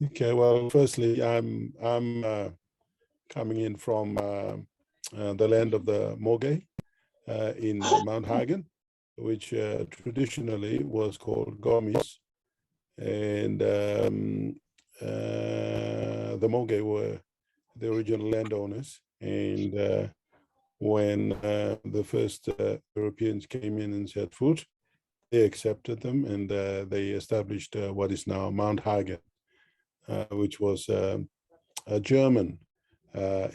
Okay, well, firstly, I'm coming in from the land of the Moge in Mount Hagen, which traditionally was called Gomis. And the Moge were the original landowners. And when the first Europeans came in and set foot, they accepted them, and they established what is now Mount Hagen, which was a German.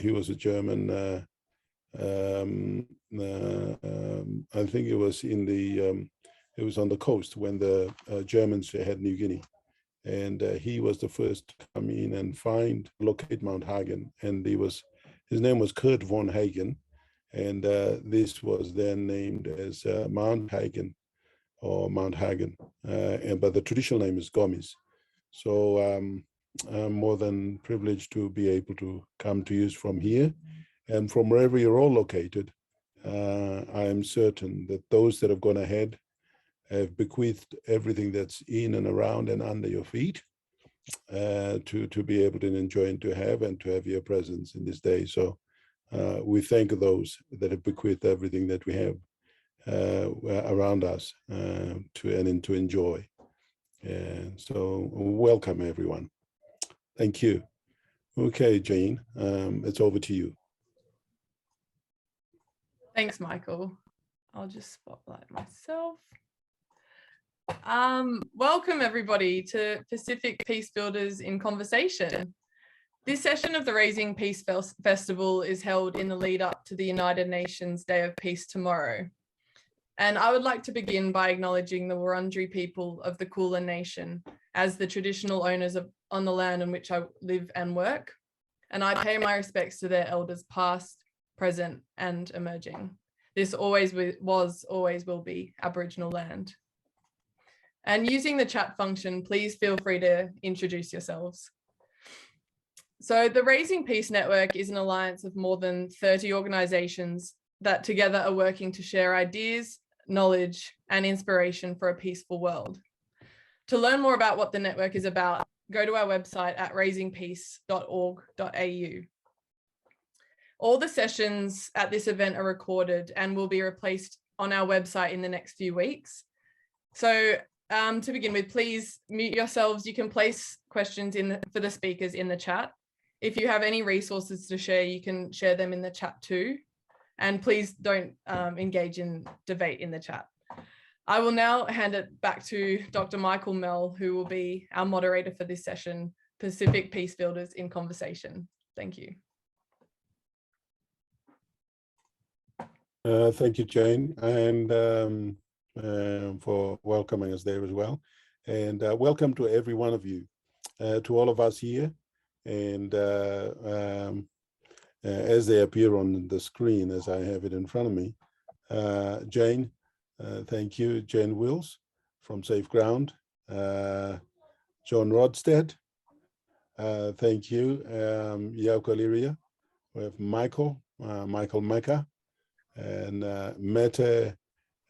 He was a German. I think it was in the. It was on the coast when the Germans had New Guinea, and he was the first to come in and locate Mount Hagen, and his name was Kurt von Hagen, and this was then named as Mount Hagen or Mount Hagen, but the traditional name is Gomis. So I'm more than privileged to be able to come to you from here, and from wherever you're all located. I am certain that those that have gone ahead have bequeathed everything that's in and around and under your feet to be able to enjoy and to have your presence in this day. So we thank those that have bequeathed everything that we have around us to enjoy. So welcome everyone. Thank you. Okay, Jane, it's over to you. Thanks, Michael. I'll just spotlight myself. Welcome everybody to Pacific Peacebuilders in Conversation. This session of the Raising Peace Festival is held in the lead up to the United Nations Day of Peace tomorrow. And I would like to begin by acknowledging the Wurundjeri people of the Kulin Nation as the traditional owners on the land on which I live and work. And I pay my respects to their elders past, present and emerging. This always was, always will be Aboriginal land. And using the chat function, please feel free to introduce yourselves. So the Raising Peace Network is an alliance of more than 30 organisations that together are working to share ideas, knowledge and inspiration for a peaceful world. To learn more about what the network is about, go to our website at raisingpeace.org.au. All the sessions at this event are recorded and will be replaced on our website in the next few weeks. So to begin with, please mute yourselves. You can place questions for the speakers in the chat. If you have any resources to share, you can share them in the chat too. And please don't engage in debate in the chat. I will now hand it back to Dr. Michael Mell, who will be our moderator for this session, Pacific Peacebuilders in Conversation. Thank you. Thank you, Jane, and for welcoming us there as well. And welcome to every one of you, to all of us here. And as they appear on the screen, as I have it in front of me, Jane, thank you, Jane Wills from Safe Ground, John Rodstead, thank you, Yauko Liria. We have Michael Macker, and Mette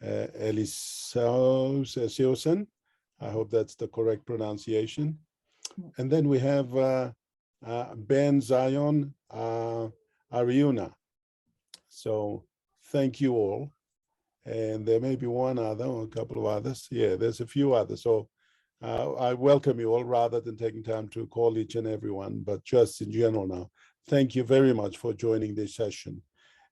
Elisiosen. I hope that's the correct pronunciation. And then we have Ben Zion Ariuna. So thank you all. And there may be one other or a couple of others. Yeah, there's a few others. So I welcome you all rather than taking time to call each and every one, but just in general now. Thank you very much for joining this session.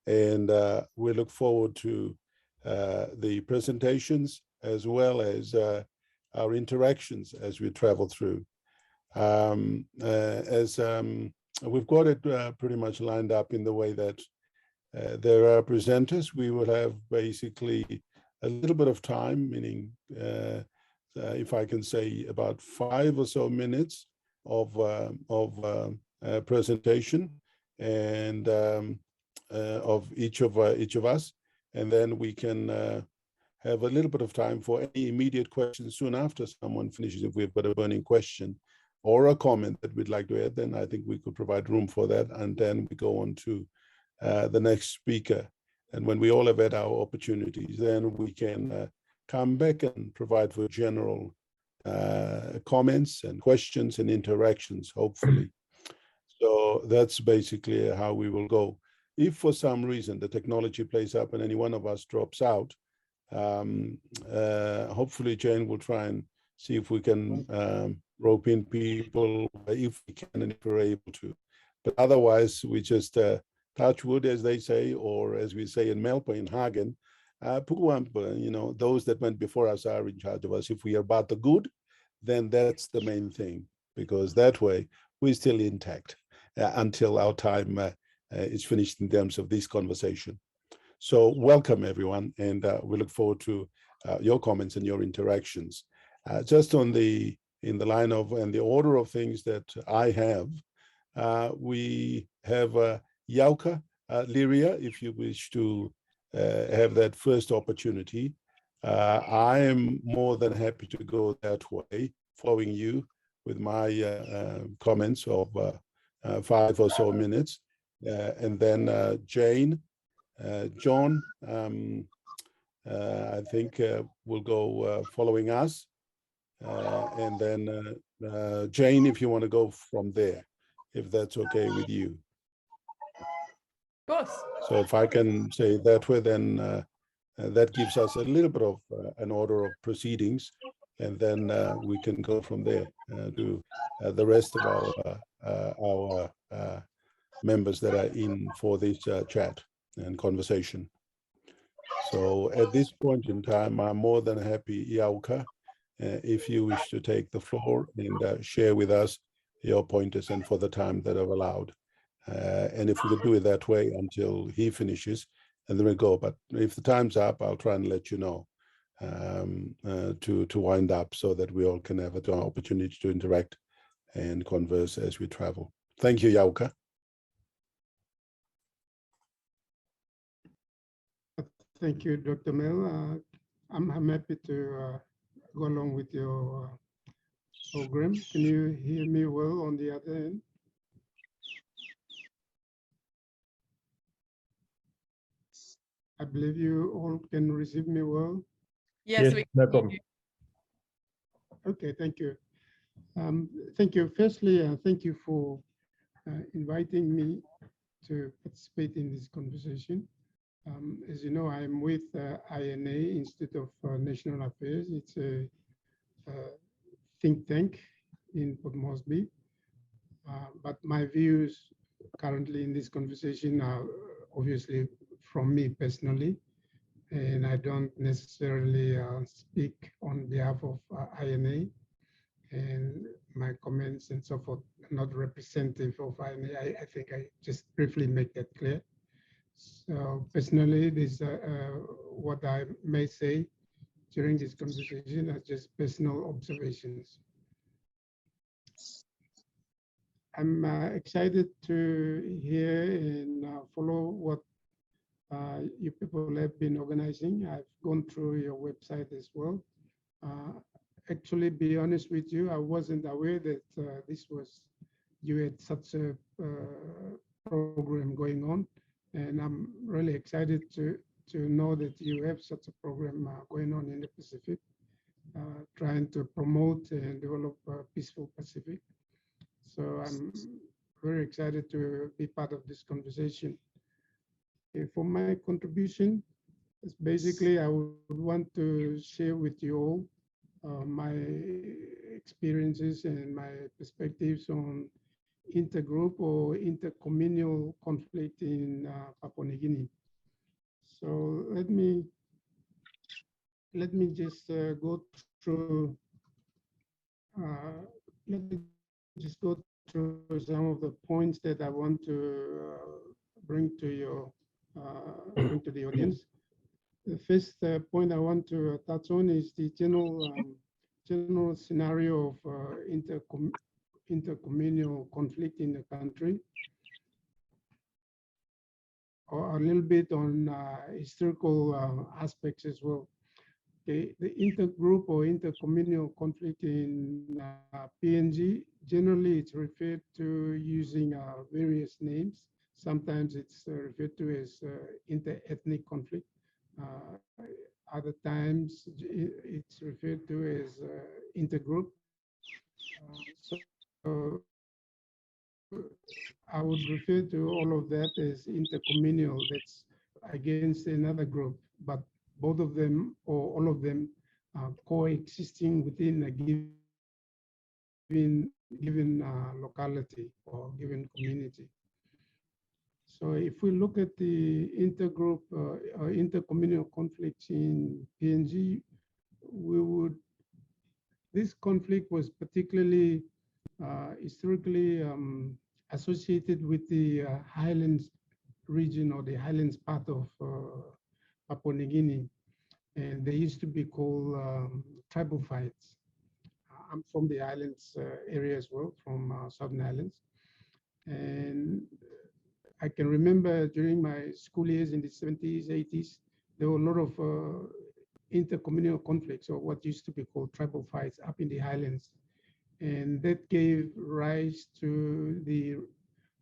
And we look forward to the presentations as well as our interactions as we travel through. We've got it pretty much lined up in the way that there are presenters. We will have basically a little bit of time, meaning if I can say about 5 or so minutes of presentation and of each of us, and then we can have a little bit of time for any immediate questions soon after someone finishes. If we've got a burning question or a comment that we'd like to add, then I think we could provide room for that, and then we go on to the next speaker. And when we all have had our opportunities, then we can come back and provide for general comments and questions and interactions, hopefully. So that's basically how we will go. If for some reason the technology plays up and any one of us drops out, hopefully Jane will try and see if we can rope in people if we can and if we're able to. But otherwise, we just touch wood, as they say, or as we say in Melbourne, in Hagen, those that went before us are in charge of us. If we are about the good, then that's the main thing, because that way we're still intact until our time is finished in terms of this conversation. So welcome everyone, and we look forward to your comments and your interactions. Just in the line of and the order of things that I have, we have Yauka Liria, if you wish to have that first opportunity. I am more than happy to go that way, following you with my comments of 5 or so minutes. And then Jane, John, I think will go following us. And then Jane, if you want to go from there, if that's okay with you. Of course. So if I can say that way, then that gives us a little bit of an order of proceedings, and then we can go from there to the rest of our members that are in for this chat and conversation. So at this point in time, I'm more than happy, Yauka, if you wish to take the floor and share with us your pointers and for the time that I've allowed. And if we could do it that way until he finishes, and then we go. But if the time's up, I'll try and let you know to wind up so that we all can have an opportunity to interact and converse as we travel. Thank you, Yauka. Thank you, Dr. Mel. I'm happy to go along with your program. Can you hear me well on the other end? I believe you all can receive me well. Yes, no problem. Okay, thank you. Thank you. Firstly, thank you for inviting me to participate in this conversation. As you know, I'm with INA, Institute of National Affairs. It's a think tank in Port Moresby. But my views currently in this conversation are obviously from me personally, and I don't necessarily speak on behalf of INA, and my comments and so forth are not representative of INA. I think I just briefly make that clear. So personally, this what I may say during this conversation are just personal observations. I'm excited to hear and follow what you people have been organizing. I've gone through your website as well. Actually, be honest with you, I wasn't aware that you had such a program going on. And I'm really excited to know that you have such a program going on in the Pacific, trying to promote and develop a peaceful Pacific. So I'm very excited to be part of this conversation. For my contribution, it's basically I would want to share with you all my experiences and my perspectives on intergroup or intercommunal conflict in Papua New Guinea. So let me just go through some of the points that I want to bring to your bring to the audience. The first point I want to touch on is the general scenario of intercommunal conflict in the country, or a little bit on historical aspects as well. The intergroup or intercommunal conflict in PNG, generally it's referred to using various names. Sometimes it's referred to as inter-ethnic conflict. Other times it's referred to as Intergroup. So I would refer to all of that as intercommunal. That's against another group, but both of them or all of them are coexisting within a given locality or given community. So if we look at the intergroup or intercommunal conflicts in PNG, this conflict was particularly historically associated with the highlands region or the highlands part of Papua New Guinea. And they used to be called tribal fights. I'm from the islands area as well, from Southern Islands. And I can remember during my school years in the 70s, 80s, there were a lot of intercommunal conflicts, or what used to be called tribal fights, up in the highlands. And that gave rise to the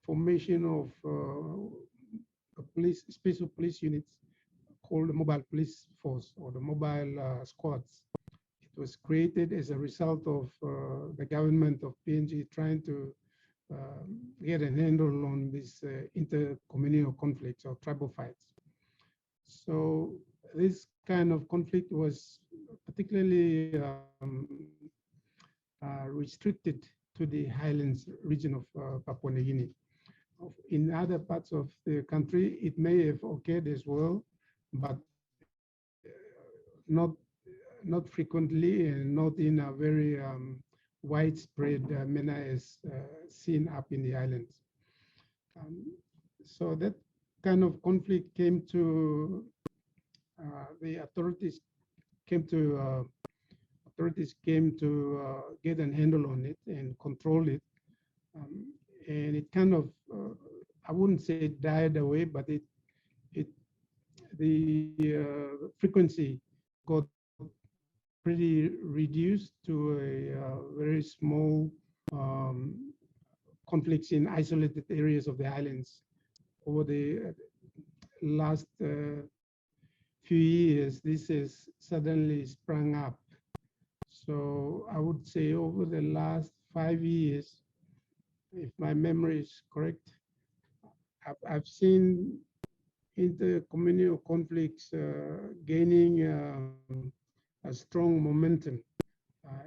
formation of special police units called the Mobile Police Force, or the Mobile Squads. It was created as a result of the government of PNG trying to get a handle on these intercommunal conflicts or tribal fights. So this kind of conflict was particularly restricted to the highlands region of Papua New Guinea. In other parts of the country, it may have occurred as well, but not frequently and not in a very widespread manner as seen up in the islands. So that kind of conflict came to the authorities came to get a handle on it and control it, and it kind of I wouldn't say it died away, but the frequency got pretty reduced to a very small conflicts in isolated areas of the islands. Over the last few years, this has suddenly sprung up. So I would say over the last 5 years, if my memory is correct, I've seen intercommunal conflicts gaining a strong momentum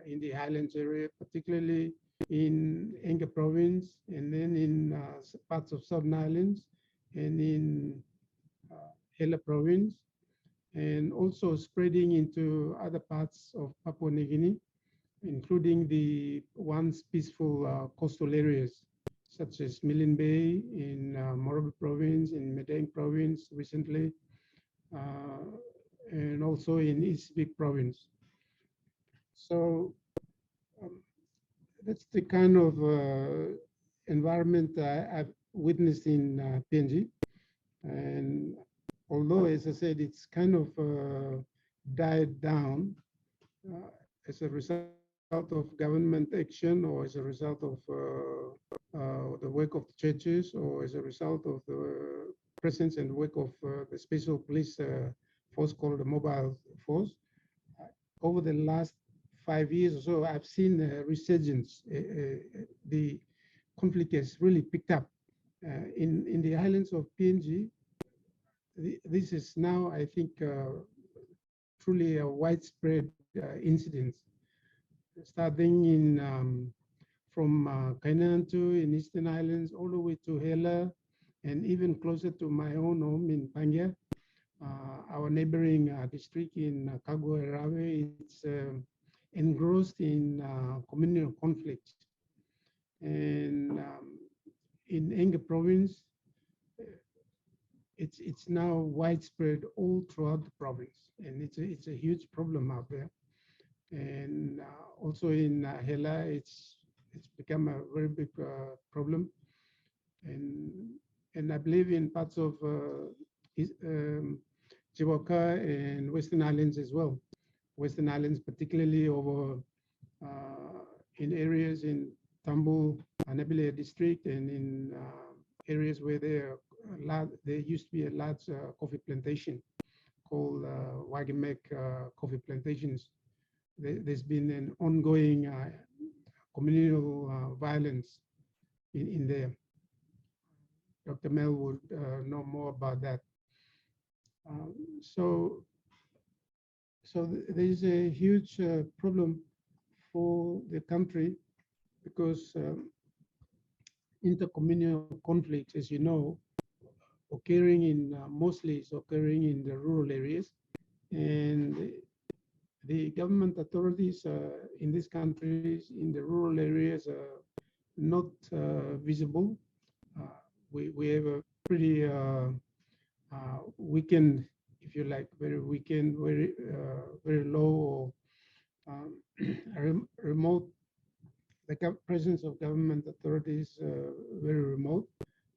in the highlands area, particularly in Enga province, and then in parts of Southern Islands, and in Hela province, and also spreading into other parts of Papua New Guinea, including the once peaceful coastal areas, such as Milne Bay in Morobe province, in Madang province recently, and also in East Vic province. So that's the kind of environment I've witnessed in PNG. And although, as I said, it's kind of died down as a result of government action, or as a result of the work of the churches, or as a result of the presence and work of the special police force called the Mobile Force. Over the last 5 years or so, I've seen a resurgence. The conflict has really picked up. In the islands of PNG, this is now, I think, truly a widespread incident, starting in from Kainantu in Eastern Islands all the way to Hela, and even closer to my own home in Pangia, our neighboring district in Kagoerawe. It's engrossed in communal conflict. And in Enga province, it's now widespread all throughout the province, and it's a huge problem out there. And also in Hela, it's become a very big problem, and I believe in parts of Chiwaka and Western Islands as well. Western Islands, particularly over in areas in Tambu, Anabile district, and in areas where there used to be a large coffee plantation called Wagemek coffee plantations. There's been an ongoing communal violence in there. Dr. Mel would know more about that. So there is a huge problem for the country because intercommunal conflicts, as you know, occurring in mostly is occurring in the rural areas, and the government authorities in these countries in the rural areas are not visible. We have a pretty weakened, if you like, very weakened, very low or remote. The presence of government authorities very remote,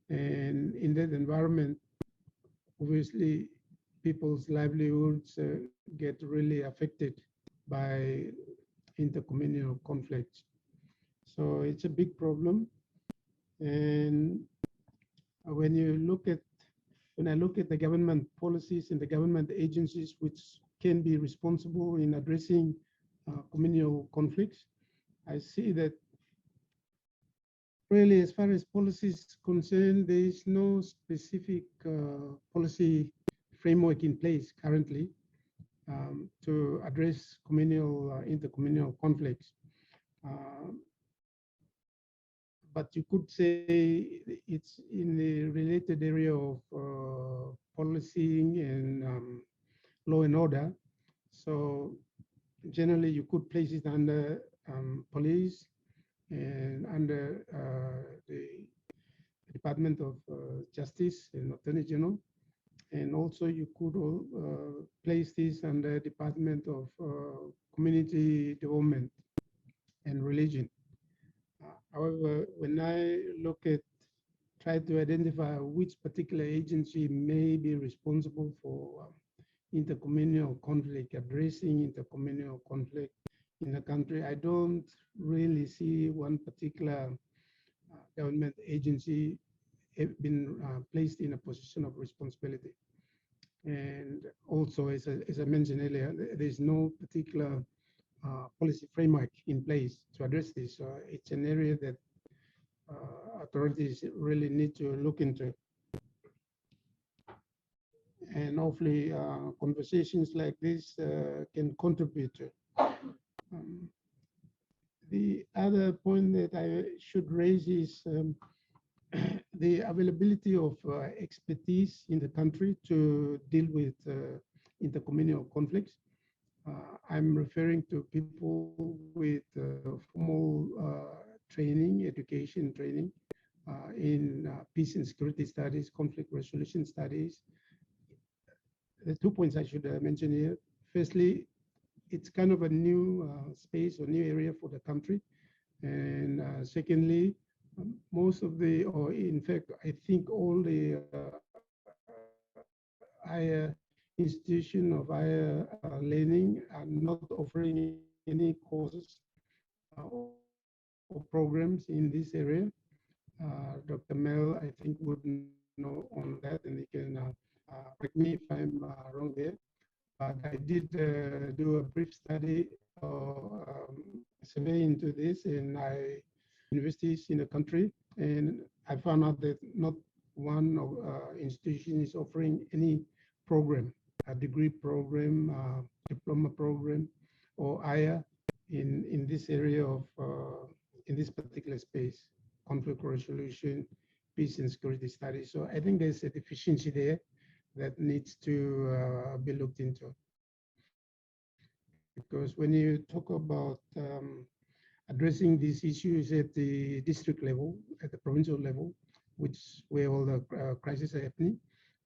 and in that environment, obviously, people's livelihoods get really affected by intercommunal conflicts. So it's a big problem, and when I look at the government policies and the government agencies which can be responsible in addressing communal conflicts, I see that really, as far as policies concerned, there is no specific policy framework in place currently to address intercommunal conflicts. But you could say it's in the related area of policing and law and order. So generally, you could place it under police and under the Department of Justice and Attorney General. And also you could place this under Department of Community Development and Religion. However, when I try to identify which particular agency may be responsible for intercommunal conflict, addressing intercommunal conflict in the country, I don't really see one particular government agency have been placed in a position of responsibility. And also, as I mentioned earlier, there's no particular policy framework in place to address this. It's an area that authorities really need to look into. And hopefully conversations like this can contribute to. The other point that I should raise is the availability of expertise in the country to deal with intercommunal conflicts. I'm referring to people with formal training, education training in peace and security studies, conflict resolution studies. The 2 points I should mention here. Firstly, it's kind of a new space or new area for the country. And secondly, most of the, or in fact, I think all the higher institution of higher learning are not offering any courses or programs in this area. Dr. Mel, I think, would know on that, and he can correct me if I'm wrong there. But I did do a brief study survey into this in universities in the country, and I found out that not one institution is offering any program, a degree program, diploma program, or higher in this area of in this particular space, conflict resolution, peace and security studies. So I think there's a deficiency there that needs to be looked into. Because when you talk about addressing these issues at the district level, at the provincial level, where all the crises are happening,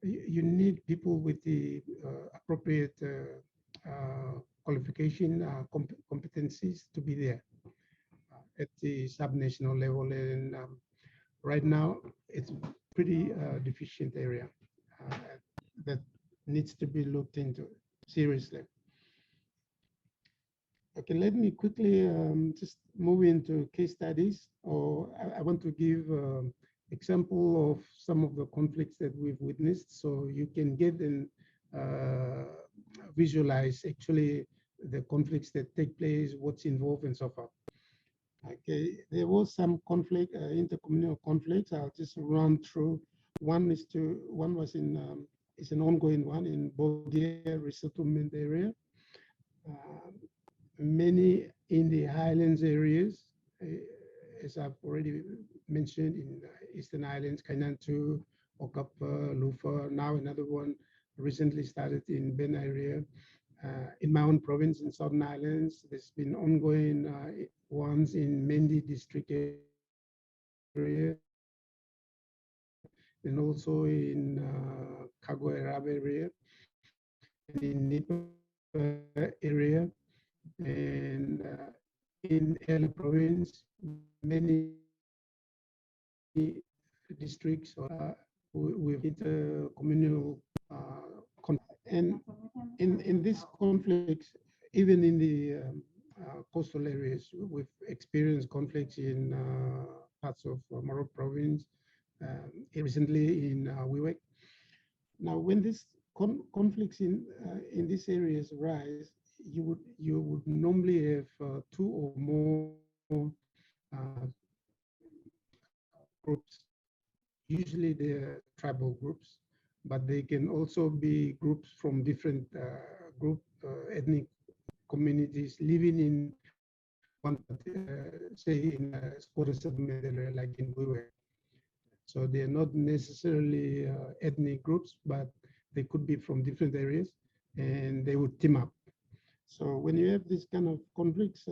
you need people with the appropriate qualification, competencies to be there at the subnational level. And right now, it's pretty deficient area that needs to be looked into seriously. Okay, let me quickly just move into case studies, or I want to give example of some of the conflicts that we've witnessed, so you can get an visualize actually the conflicts that take place, what's involved, and so forth. Okay, there was some conflict, intercommunal conflicts. I'll just run through. One was in is an ongoing one in Bogia resettlement area. Many in the highlands areas, as I've already mentioned, in Eastern Islands, Kainantu, Okapa, Lufa, now another one recently started in Ben area. In my own province in Southern Islands, there's been ongoing ones in Mendi district area, and also in Kagoerab area, and in Nipa area, and in El Province, many districts with intercommunal and in these conflicts, even in the coastal areas, we've experienced conflicts in parts of Morocco province, recently in Wewak. Now, when these conflicts in these areas rise, you would normally have two or more groups. Usually they're tribal groups, but they can also be groups from different ethnic communities living in one, say in a squatter settlement area like in Wewak. So they're not necessarily ethnic groups, but they could be from different areas, and they would team up. So when you have this kind of conflicts,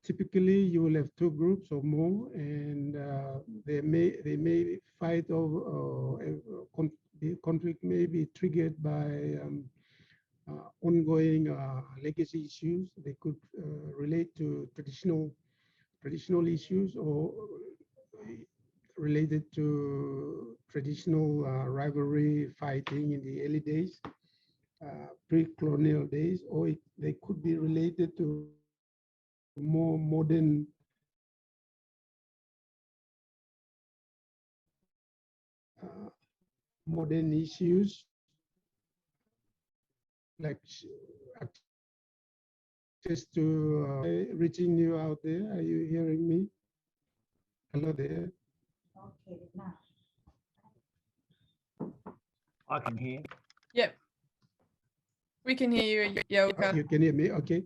typically you will have two groups or more, and they may fight over. The conflict may be triggered by ongoing legacy issues. They could relate to traditional issues or related to traditional rivalry fighting in the early days, pre-colonial days, or they could be related to more modern issues like access to reaching you out there. Are you hearing me? Hello there. Okay, now. I can hear. Yep. We can hear you, Yoka. You can hear me? Okay.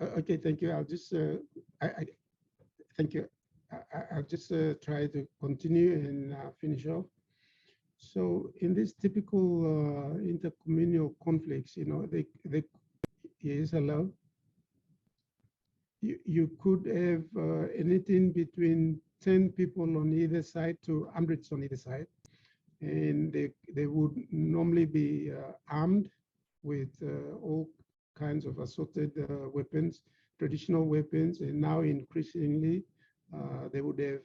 Okay, thank you. I'll just, thank you. I'll just try to continue and finish off. So in these typical intercommunal conflicts, you know, yes, hello. You could have anything between 10 people on either side to hundreds on either side. And they would normally be armed with all kinds of assorted weapons, traditional weapons, and now increasingly they would have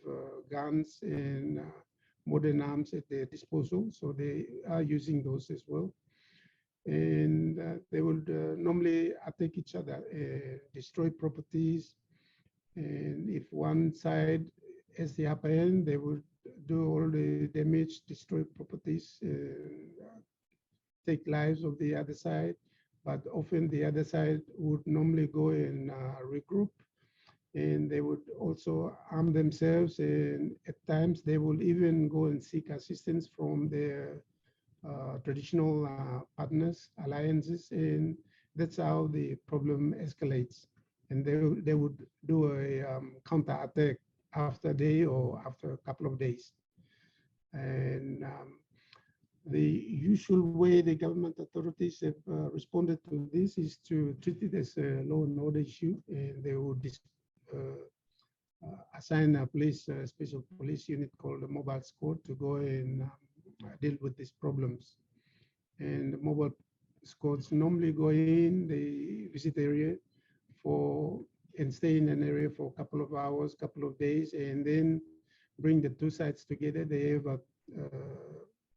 guns and modern arms at their disposal. So they are using those as well. And they would normally attack each other, destroy properties. And if one side has the upper hand, they would do all the damage, destroy properties, take lives of the other side. But often the other side would normally go and regroup, and they would also arm themselves. And at times they will even go and seek assistance from their traditional partners, alliances, and that's how the problem escalates. And they would do a counter-attack after a day or after a couple of days. And the usual way the government authorities have responded to this is to treat it as a law and order issue, and they would assign a special police unit called the mobile squad to go and deal with these problems. And the mobile squads normally go in, they visit area and stay in an area for a couple of hours, couple of days, and then bring the two sides together. They have a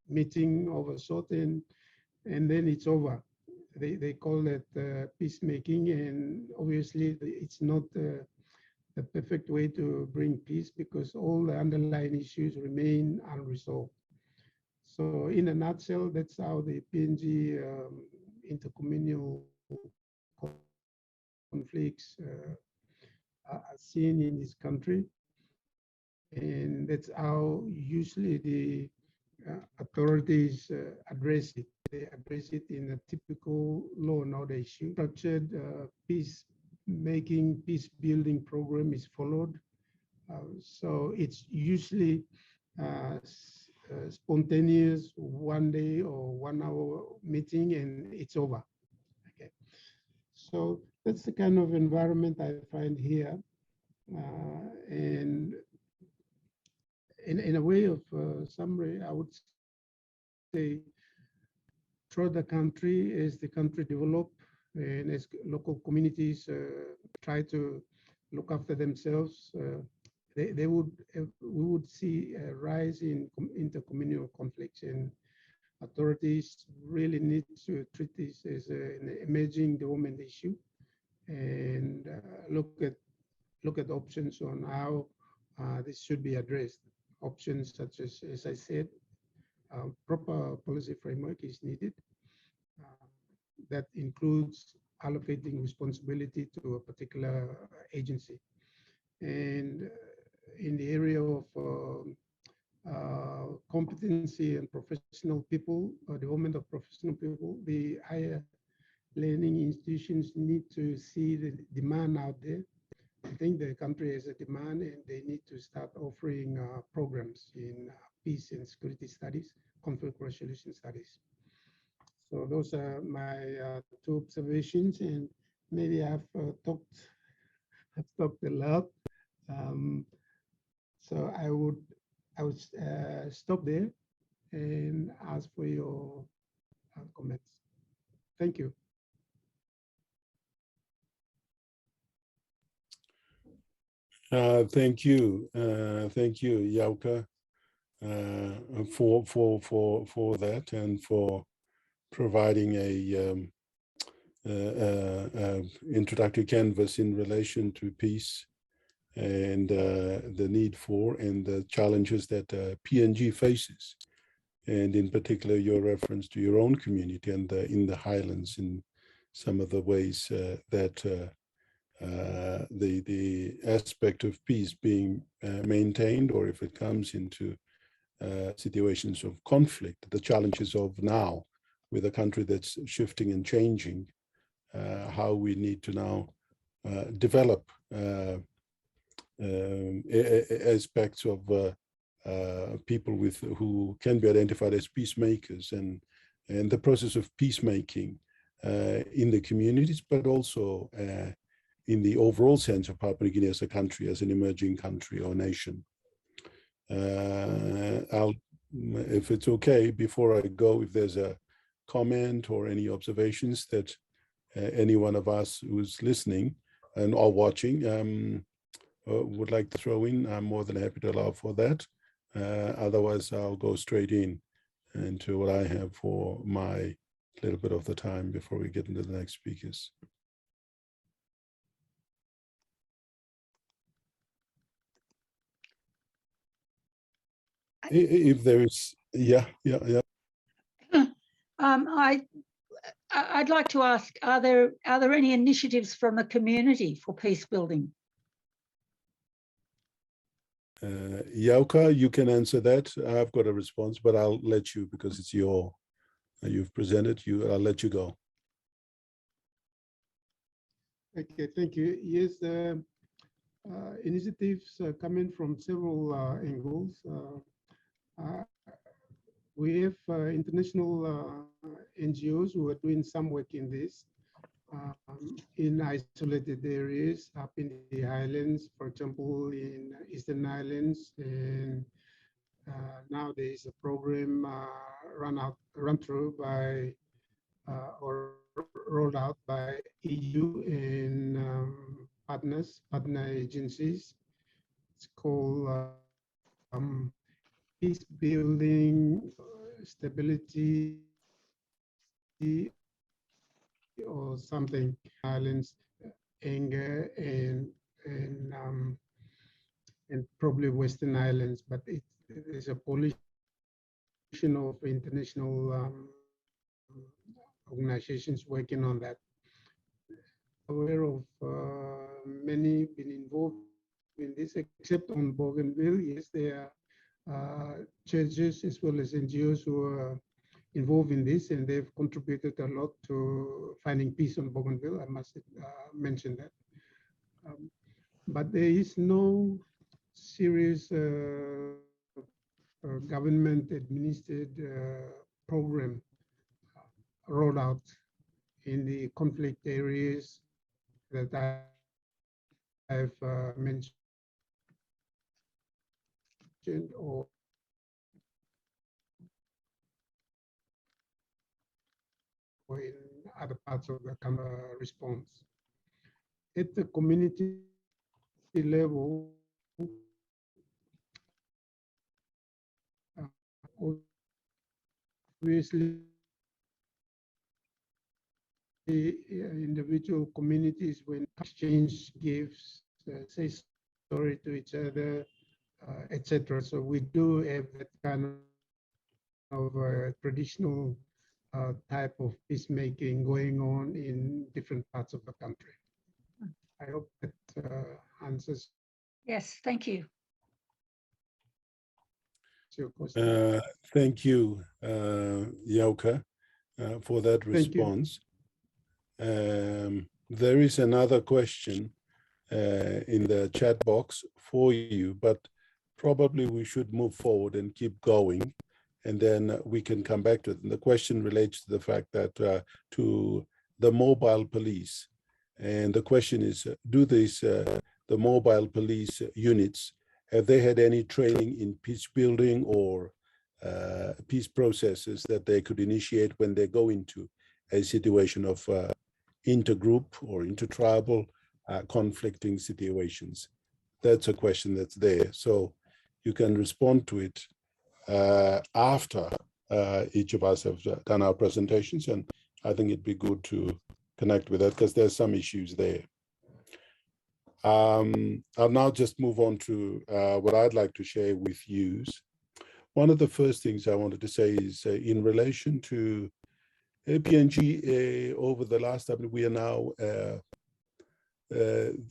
meeting of a sort, and then it's over. They call it peacemaking, and obviously it's not the perfect way to bring peace because all the underlying issues remain unresolved. So in a nutshell, that's how the PNG intercommunal conflicts are seen in this country. And that's how usually the authorities address it. They address it in a typical law and order issue. Structured peace-making, peace-building program is followed. So it's usually spontaneous 1 day or 1 hour meeting and it's over. Okay. So that's the kind of environment I find here. And in a way of summary, I would say throughout the country, as the country develop and as local communities try to look after themselves, we would see a rise in intercommunal conflicts, and authorities really need to treat this as an emerging development issue and look at options on how this should be addressed. Options such as I said, proper policy framework is needed. That includes allocating responsibility to a particular agency. And in the area of competency and professional people, development of professional people, the higher learning institutions need to see the demand out there. I think the country has a demand and they need to start offering programs in peace and security studies, conflict resolution studies. So those are my two observations, and maybe I've talked a lot. So I would stop there and ask for your comments. Thank you. Thank you, Yauka, for that and for providing a introductory canvas in relation to peace and the need for and the challenges that PNG faces, and in particular your reference to your own community and in the highlands in some of the ways that the aspect of peace being maintained, or if it comes into situations of conflict, the challenges of now with a country that's shifting and changing, how we need to now develop aspects of people who can be identified as peacemakers, and the process of peacemaking in the communities, but also in the overall sense of Papua New Guinea as a country, as an emerging country or nation. If it's okay, before I go, if there's a comment or any observations that any one of us who's listening and or watching would like to throw in, I'm more than happy to allow for that. Otherwise, I'll go straight into what I have for my little bit of the time before we get into the next speakers. If there is, yeah. I'd like to ask: are there any initiatives from the community for peace building? Yauka, you can answer that. I've got a response, but I'll let you, because it's you've presented. I'll let you go. Okay, thank you. Yes, initiatives coming from several angles. We have international NGOs who are doing some work in this, in isolated areas up in the highlands, for example, in Eastern Islands. And now there is a program run through by or rolled out by EU and partner agencies. It's called peace building, stability, or something. Islands, anger, and probably Western Islands, but it's a Polish of international organizations working on that. Aware of many been involved in this, except on Bougainville. Yes, there are churches as well as NGOs who are involved in this, and they've contributed a lot to finding peace on Bougainville. I must mention that. But there is no serious government-administered program rolled out in the conflict areas that I've mentioned, or in other parts of the response. At the community level, obviously, individual communities, when exchange gifts, say sorry to each other, etc. So we do have that kind of traditional type of peacemaking going on in different parts of the country. I hope that answers. Yes, thank you. Your question. Thank you, Yauka, for that response. There is another question in the chat box for you, but probably we should move forward and keep going, and then we can come back to it. And the question relates to the fact that to the mobile police, and the question is, do these the mobile police units, have they had any training in peace building or peace processes that they could initiate when they go into a situation of intergroup or intertribal conflicting situations? That's a question that's there. So you can respond to it after each of us have done our presentations, and I think it'd be good to connect with that because there's some issues there. I'll now just move on to what I'd like to share with you. One of the first things I wanted to say is in relation to PNG. Over the last time, we are now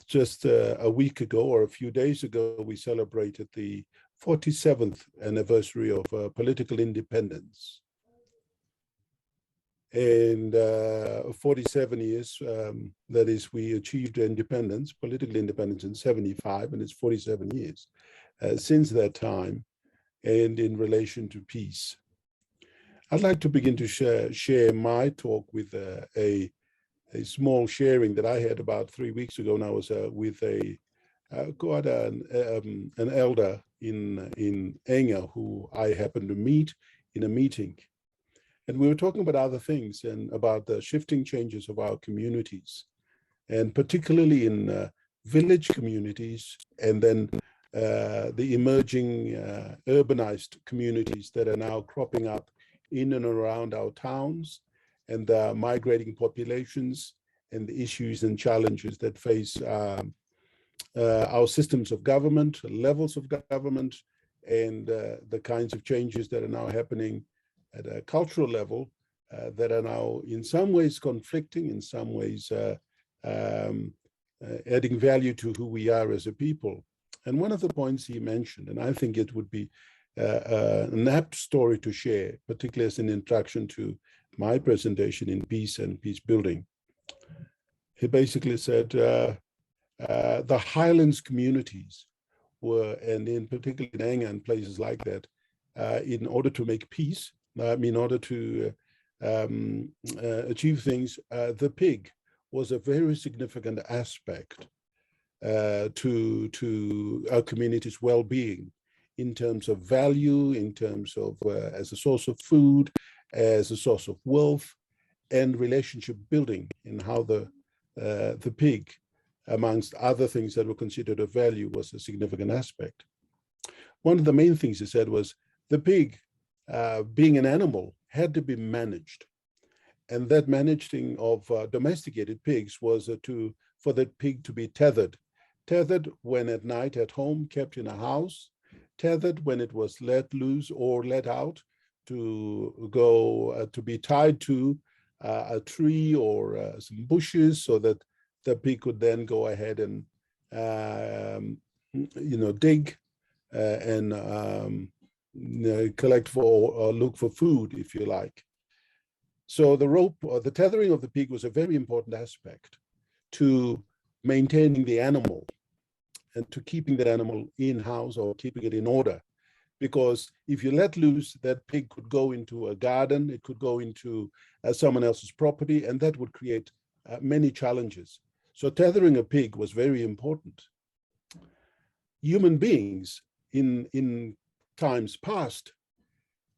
just a week ago or a few days ago, we celebrated the 47th anniversary of political independence. And 47 years, that is, we achieved independence, political independence in 75, and it's 47 years since that time, and in relation to peace. I'd like to begin to share my talk with a small sharing that I had about 3 weeks ago, and I was with quite an elder in Enga who I happened to meet in a meeting. And we were talking about other things and about the shifting changes of our communities, and particularly in village communities, and then the emerging urbanized communities that are now cropping up in and around our towns, and the migrating populations, and the issues and challenges that face our systems of government, levels of government, and the kinds of changes that are now happening at a cultural level that are now in some ways conflicting, in some ways adding value to who we are as a people. And one of the points he mentioned, and I think it would be an apt story to share, particularly as an introduction to my presentation in peace and peace building. He basically said the highlands communities were, and in particular in Enga and places like that, in order to make peace, in order to achieve things, the pig was a very significant aspect to our community's well-being, in terms of value, in terms of as a source of food, as a source of wealth, and relationship building, in how the pig, amongst other things that were considered of value, was a significant aspect. One of the main things he said was the pig, being an animal, had to be managed. And that managing of domesticated pigs was for that pig to be tethered when at night at home, kept in a house, tethered when it was let loose or let out to go to be tied to a tree or some bushes, so that the pig could then go ahead and dig and collect for or look for food, if you like. So the rope or the tethering of the pig was a very important aspect to maintaining the animal and to keeping that animal in-house or keeping it in order. Because if you let loose, that pig could go into a garden, it could go into someone else's property, and that would create many challenges. So tethering a pig was very important. Human beings in times past,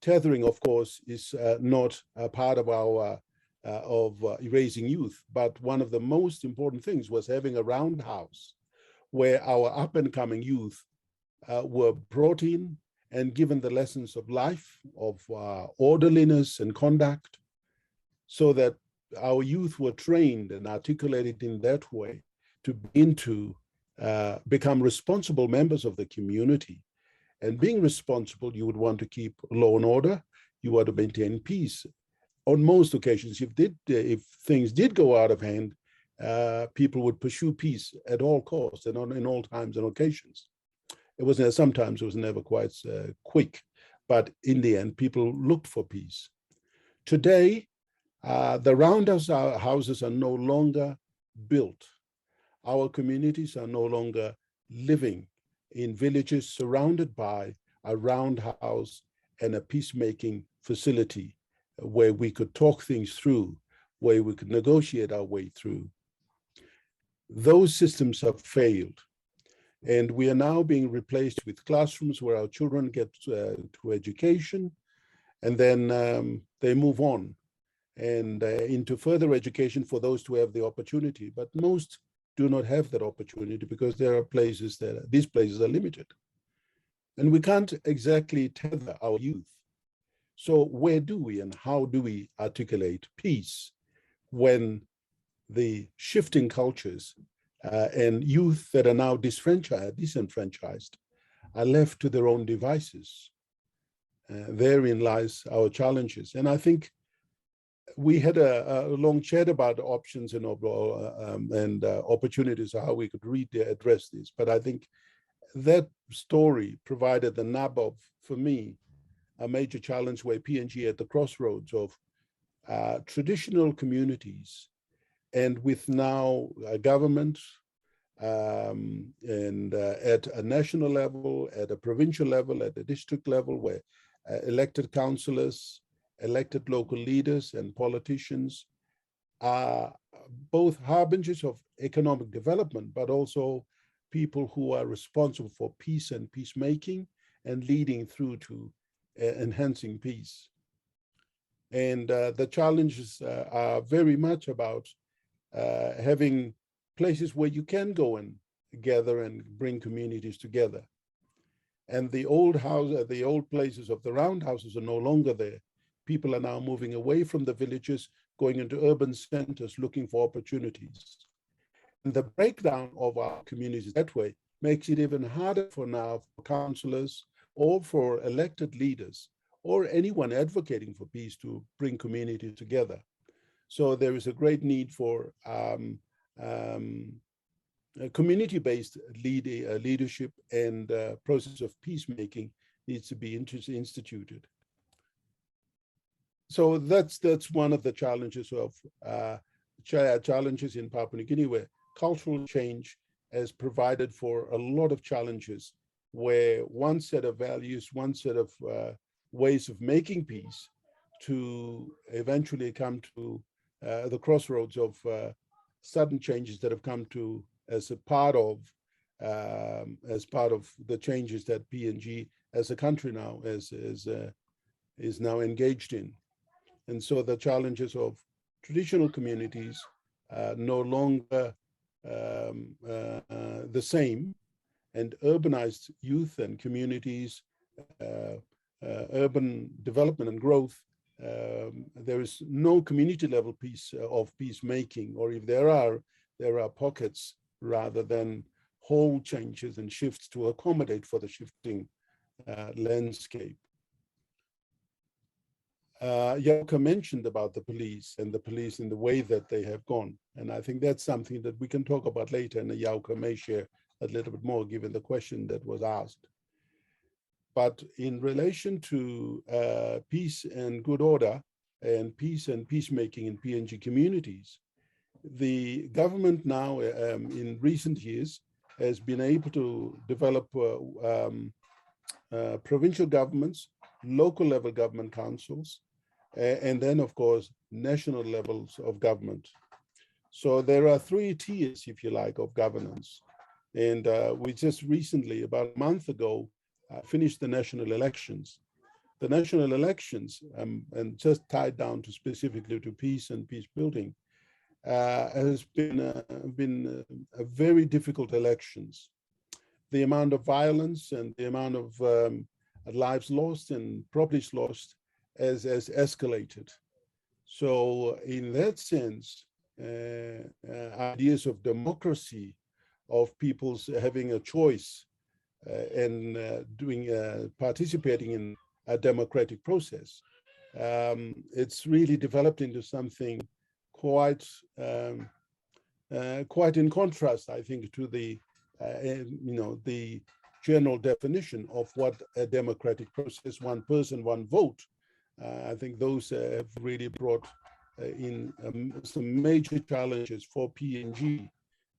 tethering, of course, is not a part of our raising youth, but one of the most important things was having a roundhouse where our up-and-coming youth were brought in and given the lessons of life, of orderliness and conduct, so that our youth were trained and articulated in that way to begin to become responsible members of the community. And being responsible, you would want to keep law and order, you want to maintain peace. On most occasions, if things did go out of hand, people would pursue peace at all costs and in all times and occasions. Sometimes it was never quite quick, but in the end, people looked for peace. Today, the roundhouse houses are no longer built. Our communities are no longer living in villages surrounded by a roundhouse and a peacemaking facility where we could talk things through, where we could negotiate our way through. Those systems have failed. And we are now being replaced with classrooms where our children get to education, and then they move on and into further education for those who have the opportunity. But most do not have that opportunity because there are places that these places are limited. And we can't exactly tether our youth. So where do we and how do we articulate peace when the shifting cultures and youth that are now disenfranchised are left to their own devices? Therein lies our challenges. And I think we had a long chat about options and opportunities of how we could address this. But I think that story provided the nub of, for me, a major challenge where PNG at the crossroads of traditional communities and with now a government and at a national level, at a provincial level, at a district level, where elected councillors, elected local leaders and politicians are both harbingers of economic development, but also people who are responsible for peace and peacemaking and leading through to enhancing peace. And the challenges are very much about having places where you can go and gather and bring communities together. And the old places of the roundhouses are no longer there. People are now moving away from the villages, going into urban centers, looking for opportunities. And the breakdown of our communities that way makes it even harder for now for councillors or for elected leaders or anyone advocating for peace to bring communities together. So there is a great need for community-based leadership, and process of peacemaking needs to be instituted. So that's one of the challenges of challenges in Papua New Guinea, where cultural change has provided for a lot of challenges, where one set of values, one set of ways of making peace to eventually come to the crossroads of sudden changes that have come to as part of the changes that PNG as a country now is now engaged in. And so the challenges of traditional communities no longer the same, and urbanized youth and communities, urban development and growth, there is no community level peacemaking, or if there are pockets rather than whole changes and shifts to accommodate for the shifting landscape. Yoko mentioned about the police and the police in the way that they have gone. And I think that's something that we can talk about later, and Yoko may share a little bit more given the question that was asked. But in relation to peace and good order and peace and peacemaking in PNG communities, the government now in recent years has been able to develop provincial governments, local level government councils, and then of course, national levels of government. So there are 3 tiers, if you like, of governance. And we just recently, about a month ago, finished the national elections. The national elections, and just tied down to specifically to peace and peace building, has been a very difficult elections. The amount of violence and the amount of lives lost and properties lost has escalated. So in that sense, ideas of democracy, of people's having a choice and participating in a democratic process, it's really developed into something quite in contrast, I think, to the the general definition of what a democratic process, one person, one vote. I think those have really brought in some major challenges for PNG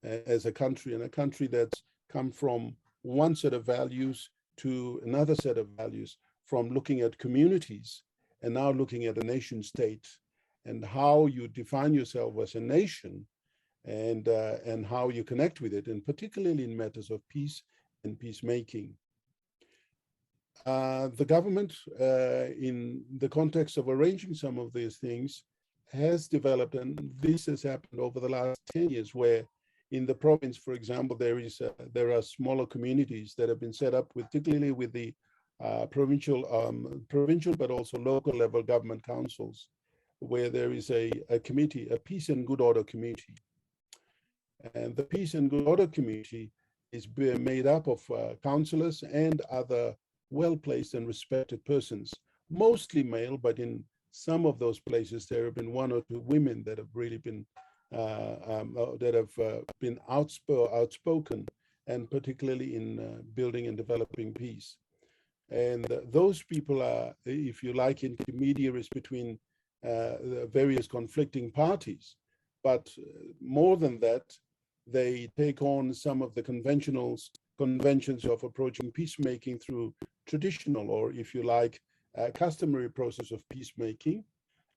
as a country, and a country that's come from one set of values to another set of values, from looking at communities and now looking at a nation state, and how you define yourself as a nation, and how you connect with it, and particularly in matters of peace and peacemaking. The government, in the context of arranging some of these things, has developed, and this has happened over the last 10 years, where in the province, for example, there are smaller communities that have been set up, particularly with the provincial, but also local level government councils, where there is a committee, a peace and good order committee. And the Peace and Good Order Committee is made up of councillors and other well-placed and respected persons, mostly male, but in some of those places there have been 1 or 2 women that have really been outspoken, and particularly in building and developing peace. And those people are, if you like, intermediaries between the various conflicting parties. But more than that, they take on some of the conventions of approaching peacemaking through traditional, or if you like, customary process of peacemaking,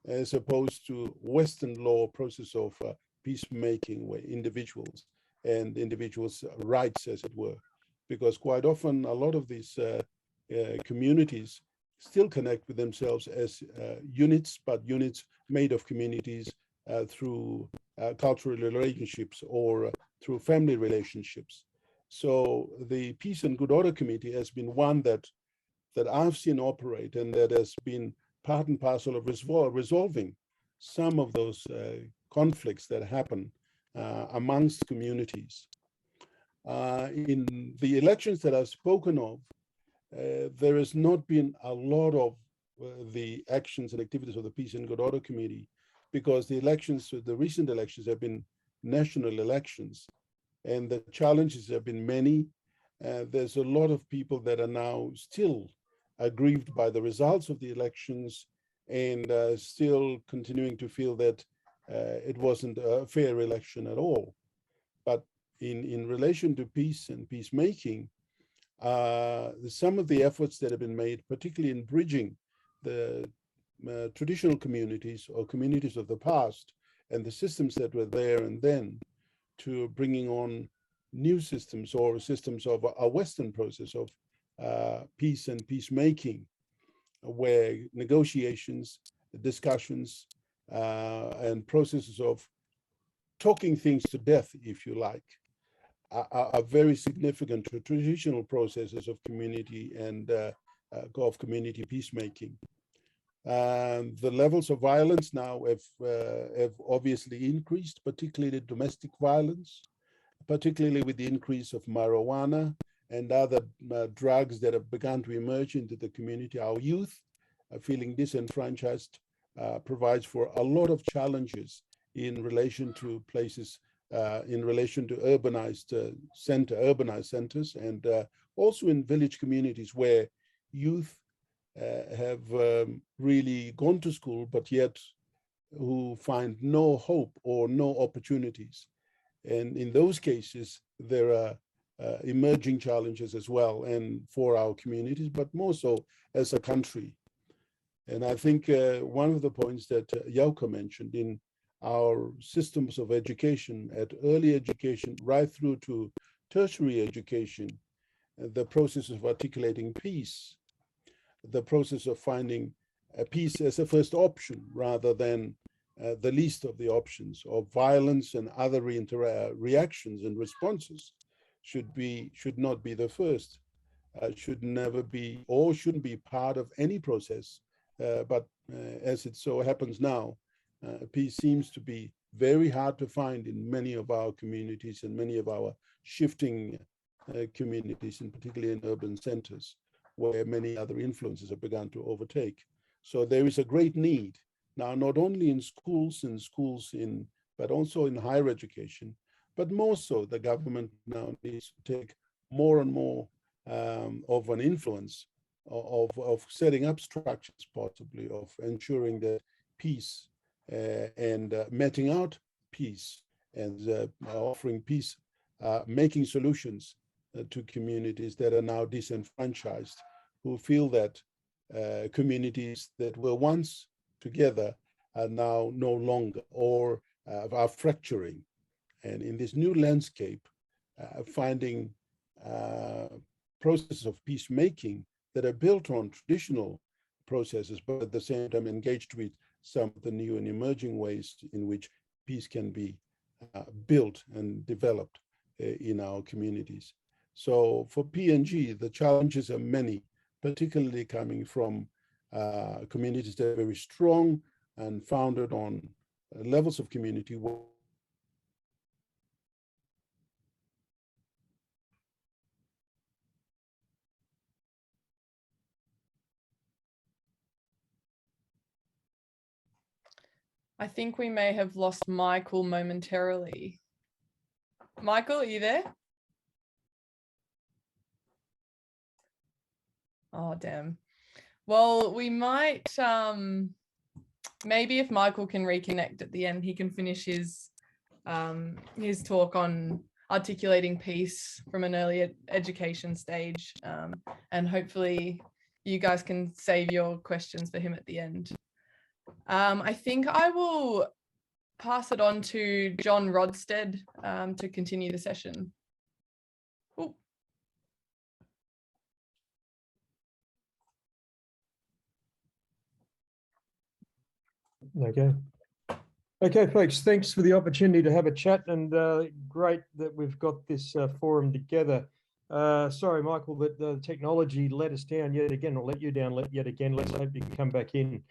as opposed to Western law process of peacemaking, where individuals rights, as it were. Because quite often a lot of these communities still connect with themselves as units, but units made of communities through cultural relationships or through family relationships. So the Peace and Good Order Committee has been one that I've seen operate, and that has been part and parcel of resolving some of those conflicts that happen amongst communities. In the elections that I've spoken of, there has not been a lot of the actions and activities of the Peace and Good Order Committee, because the recent elections have been national elections, and the challenges have been many. There's a lot of people that are now still aggrieved by the results of the elections, and still continuing to feel that it wasn't a fair election at all. But in relation to peace and peacemaking, some of the efforts that have been made, particularly in bridging the traditional communities or communities of the past and the systems that were there and then, to bringing on new systems or systems of a Western process of peace and peacemaking, where negotiations, discussions, and processes of talking things to death, if you like, are very significant to traditional processes of community and of community peacemaking. The levels of violence now have obviously increased, particularly domestic violence, particularly with the increase of marijuana and other drugs that have begun to emerge into the community. Our youth feeling disenfranchised, provides for a lot of challenges in relation to places, in relation to urbanized centers, and also in village communities where youth have really gone to school, but yet who find no hope or no opportunities. And in those cases, there are emerging challenges as well, and for our communities, but more so as a country. And I think one of the points that Jauke mentioned in our systems of education, at early education right through to tertiary education, the process of articulating peace, the process of finding peace as a first option rather than the least of the options, of violence and other reactions and responses should not be the first, should never be, or shouldn't be part of any process. But as it so happens now, peace seems to be very hard to find in many of our communities and many of our shifting communities, and particularly in urban centers, where many other influences have begun to overtake. So there is a great need now, not only in schools, but also in higher education, but more so the government now needs to take more and more of an influence of setting up structures, possibly of ensuring that peace and meting out peace and offering peace, making solutions to communities that are now disenfranchised, who feel that communities that were once together are now no longer, or are fracturing. And in this new landscape, finding processes of peacemaking that are built on traditional processes, but at the same time engaged with some of the new and emerging ways in which peace can be built and developed in our communities. So for PNG, the challenges are many, particularly coming from communities that are very strong and founded on levels of community. I think we may have lost Michael momentarily. Michael, are you there? Oh, damn. Well, we might, maybe if Michael can reconnect at the end, he can finish his talk on articulating peace from an early education stage. And hopefully you guys can save your questions for him at the end. I think I will pass it on to John Rodstead to continue the session. Ooh. Okay, folks, thanks for the opportunity to have a chat, and great that we've got this forum together. Sorry, Michael, that the technology let us down yet again, or let you down yet again. Let's hope you can come back in.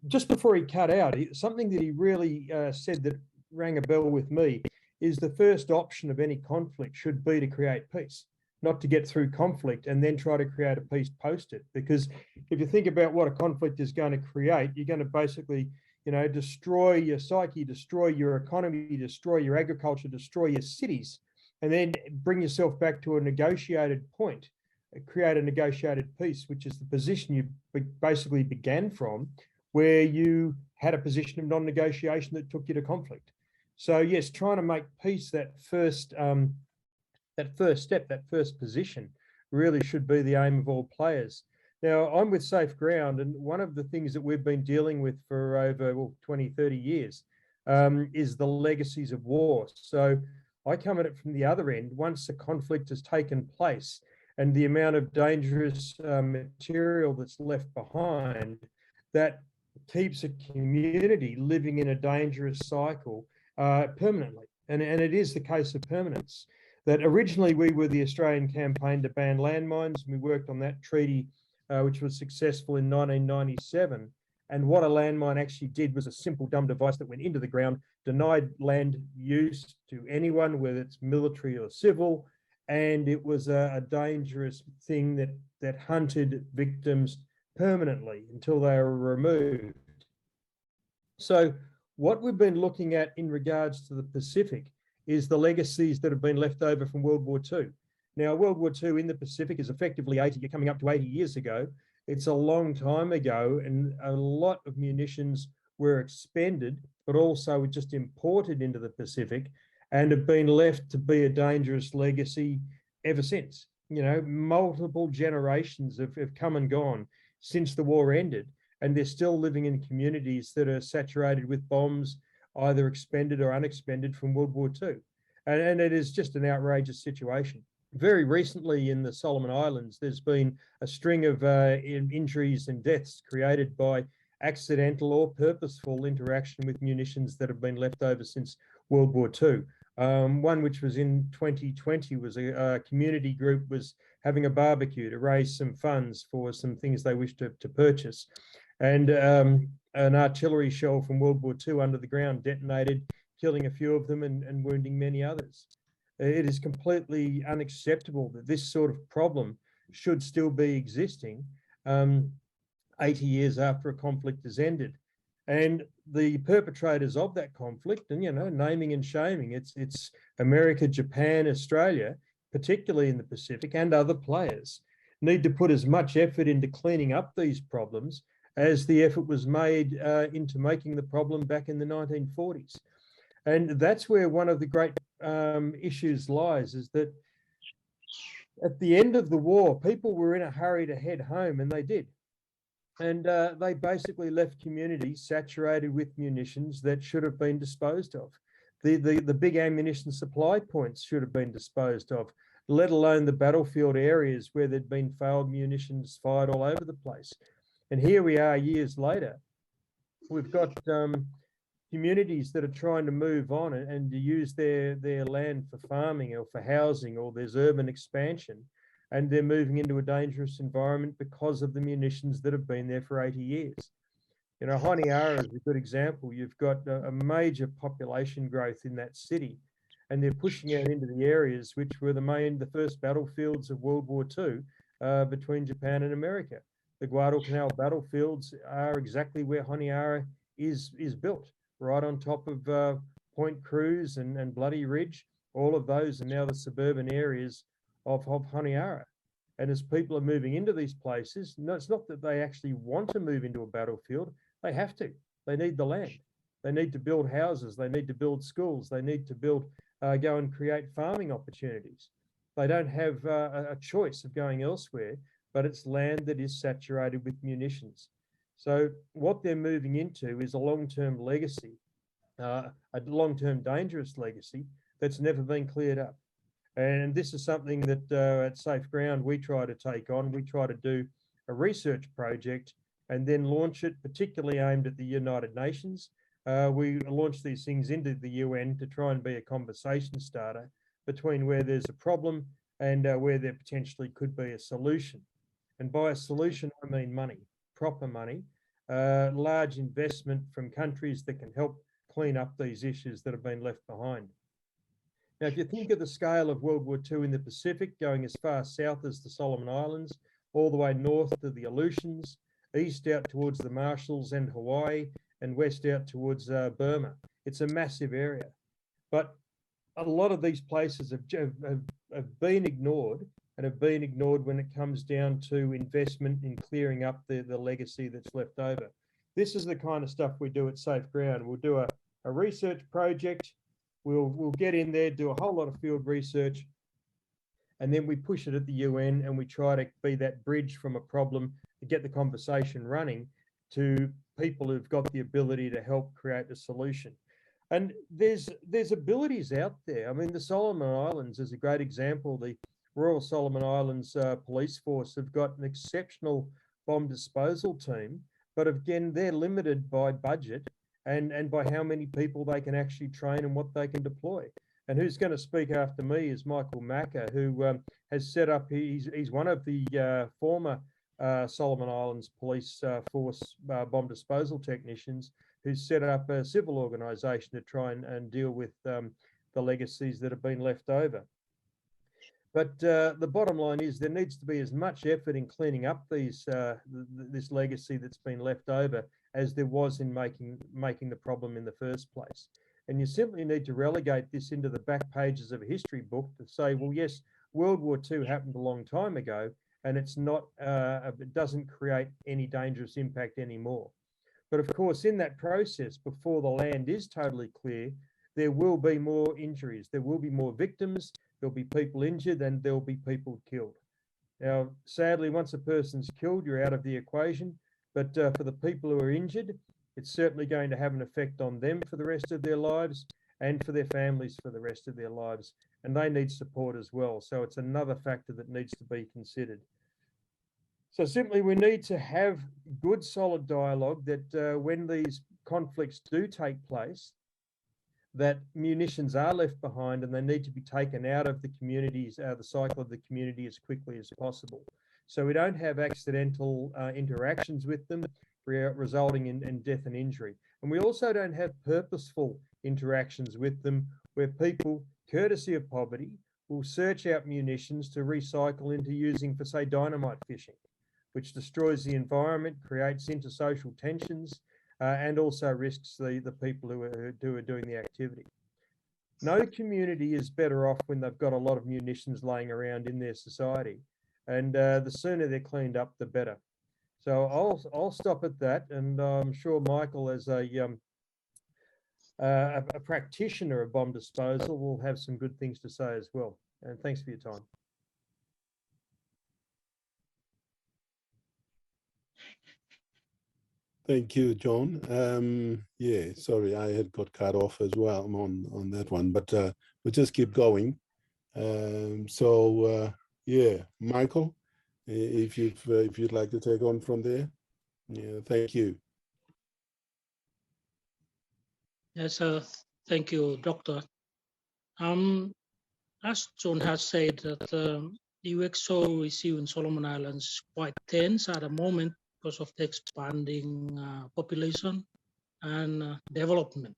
Just before he cut out, something that he really said that rang a bell with me is the first option of any conflict should be to create peace, not to get through conflict and then try to create a peace post it. Because if you think about what a conflict is going to create, you're going to basically, you know, destroy your psyche, destroy your economy, destroy your agriculture, destroy your cities, and then bring yourself back to a negotiated point, create a negotiated peace, which is the position you basically began from, where you had a position of non-negotiation that took you to conflict. So yes, trying to make peace that first step, that first position, really should be the aim of all players. Now, I'm with Safe Ground, and one of the things that we've been dealing with for over 20, 30 years is the legacies of war. So I come at it from the other end. Once a conflict has taken place and the amount of dangerous material that's left behind, that keeps a community living in a dangerous cycle permanently. And it is the case of permanence. That originally we were the Australian campaign to ban landmines. We worked on that treaty, which was successful in 1997. And what a landmine actually did was a simple dumb device that went into the ground, denied land use to anyone, whether it's military or civil. And it was a dangerous thing that hunted victims permanently until they are removed. So what we've been looking at in regards to the Pacific is the legacies that have been left over from World War II. Now, World War II in the Pacific is effectively coming up to 80 years ago. It's a long time ago, and a lot of munitions were expended, but also just imported into the Pacific and have been left to be a dangerous legacy ever since. You know, multiple generations have come and gone since the war ended, and they're still living in communities that are saturated with bombs, either expended or unexpended from World War II. And it is just an outrageous situation. Very recently in the Solomon Islands, there's been a string of injuries and deaths created by accidental or purposeful interaction with munitions that have been left over since World War II. One which was in 2020 was a community group was having a barbecue to raise some funds for some things they wished to purchase. And an artillery shell from World War II under the ground detonated, killing a few of them and wounding many others. It is completely unacceptable that this sort of problem should still be existing 80 years after a conflict has ended. And the perpetrators of that conflict, and, you know, naming and shaming, it's America, Japan, Australia, particularly in the Pacific, and other players, need to put as much effort into cleaning up these problems as the effort was made into making the problem back in the 1940s. And that's where one of the great issues lies, is that at the end of the war, people were in a hurry to head home, and they did. And they basically left communities saturated with munitions that should have been disposed of. The big ammunition supply points should have been disposed of, let alone the battlefield areas where there'd been failed munitions fired all over the place. And here we are years later. We've got communities that are trying to move on and to use their land for farming or for housing, or there's urban expansion, and they're moving into a dangerous environment because of the munitions that have been there for 80 years. You know, Honiara is a good example. You've got a major population growth in that city, and they're pushing out into the areas which were the first battlefields of World War II between Japan and America. The Guadalcanal battlefields are exactly where Honiara is built, right on top of Point Cruz and Bloody Ridge. All of those are now the suburban areas of Honiara. And as people are moving into these places, no, it's not that they actually want to move into a battlefield. They have to. They need the land. They need to build houses. They need to build schools. They need to go and create farming opportunities. They don't have a choice of going elsewhere, but it's land that is saturated with munitions. So what they're moving into is a long-term legacy, a long-term dangerous legacy that's never been cleared up. And this is something that at Safe Ground we try to take on. We try to do a research project and then launch it, particularly aimed at the United Nations. We launch these things into the UN to try and be a conversation starter between where there's a problem and where there potentially could be a solution. And by a solution, I mean money, proper money, large investment from countries that can help clean up these issues that have been left behind. Now, if you think of the scale of World War II in the Pacific, going as far south as the Solomon Islands, all the way north to the Aleutians, east out towards the Marshalls and Hawaii, and west out towards Burma, it's a massive area. But a lot of these places have been ignored, and have been ignored when it comes down to investment in clearing up the legacy that's left over. This is the kind of stuff we do at Safe Ground. We'll do a research project. We'll get in there, do a whole lot of field research, and then we push it at the UN, and we try to be that bridge from a problem to get the conversation running to people who've got the ability to help create a solution. And there's abilities out there. I mean, the Solomon Islands is a great example. The Royal Solomon Islands Police Force have got an exceptional bomb disposal team, but again, they're limited by budget and by how many people they can actually train and what they can deploy. And who's going to speak after me is Michael Macker, who has set up, he's one of the former Solomon Islands Police Force bomb disposal technicians, who's set up a civil organisation to try and deal with the legacies that have been left over. But the bottom line is there needs to be as much effort in cleaning up these this legacy that's been left over as there was in making the problem in the first place. And you simply need to relegate this into the back pages of a history book to say, well, yes, World War II happened a long time ago, and it's not, it doesn't create any dangerous impact anymore. But of course, in that process, before the land is totally clear, there will be more injuries, there will be more victims, there'll be people injured, and there'll be people killed. Now, sadly, once a person's killed, you're out of the equation. But for the people who are injured, it's certainly going to have an effect on them for the rest of their lives and for their families for the rest of their lives. And they need support as well. So it's another factor that needs to be considered. So simply, we need to have good, solid dialogue that when these conflicts do take place, that munitions are left behind and they need to be taken out of the communities, the cycle of the community as quickly as possible. So we don't have accidental interactions with them resulting in death and injury. And we also don't have purposeful interactions with them where people, courtesy of poverty, will search out munitions to recycle into using for, say, dynamite fishing, which destroys the environment, creates intersocial tensions, and also risks the people who are doing the activity. No community is better off when they've got a lot of munitions laying around in their society. And the sooner they're cleaned up, the better. So I'll stop at that, and I'm sure Michael, as a practitioner of bomb disposal, will have some good things to say as well. And thanks for your time. Thank you, John. Yeah, sorry, I had got cut off as well on that one, but we'll just keep going. Yeah, Michael, if you'd like to take on from there. Yeah, thank you. Yes, thank you, Doctor. As John has said, that the UXO issue in Solomon Islands is quite tense at the moment because of the expanding population and development.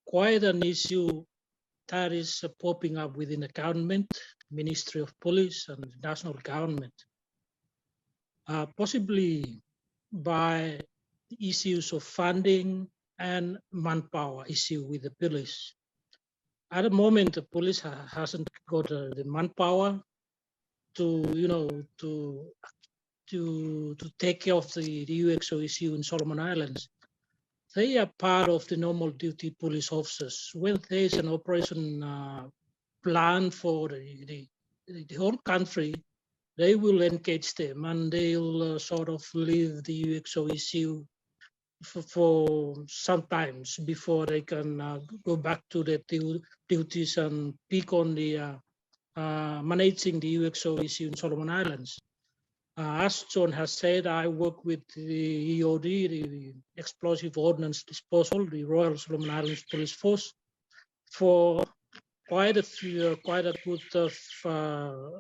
Quite an issue that is popping up within the government, Ministry of Police and the national government, possibly by issues of funding and manpower issue with the police. At the moment, the police hasn't got the manpower to take care of the UXO issue in Solomon Islands. They are part of the normal duty police officers. When there is an operation plan for the whole country, they will engage them and they'll sort of leave the UXO issue for sometimes before they can go back to their duties and pick on the managing the UXO issue in Solomon Islands. As John has said, I work with the EOD, the Explosive Ordnance Disposal, the Royal Solomon Islands Police Force, for quite a good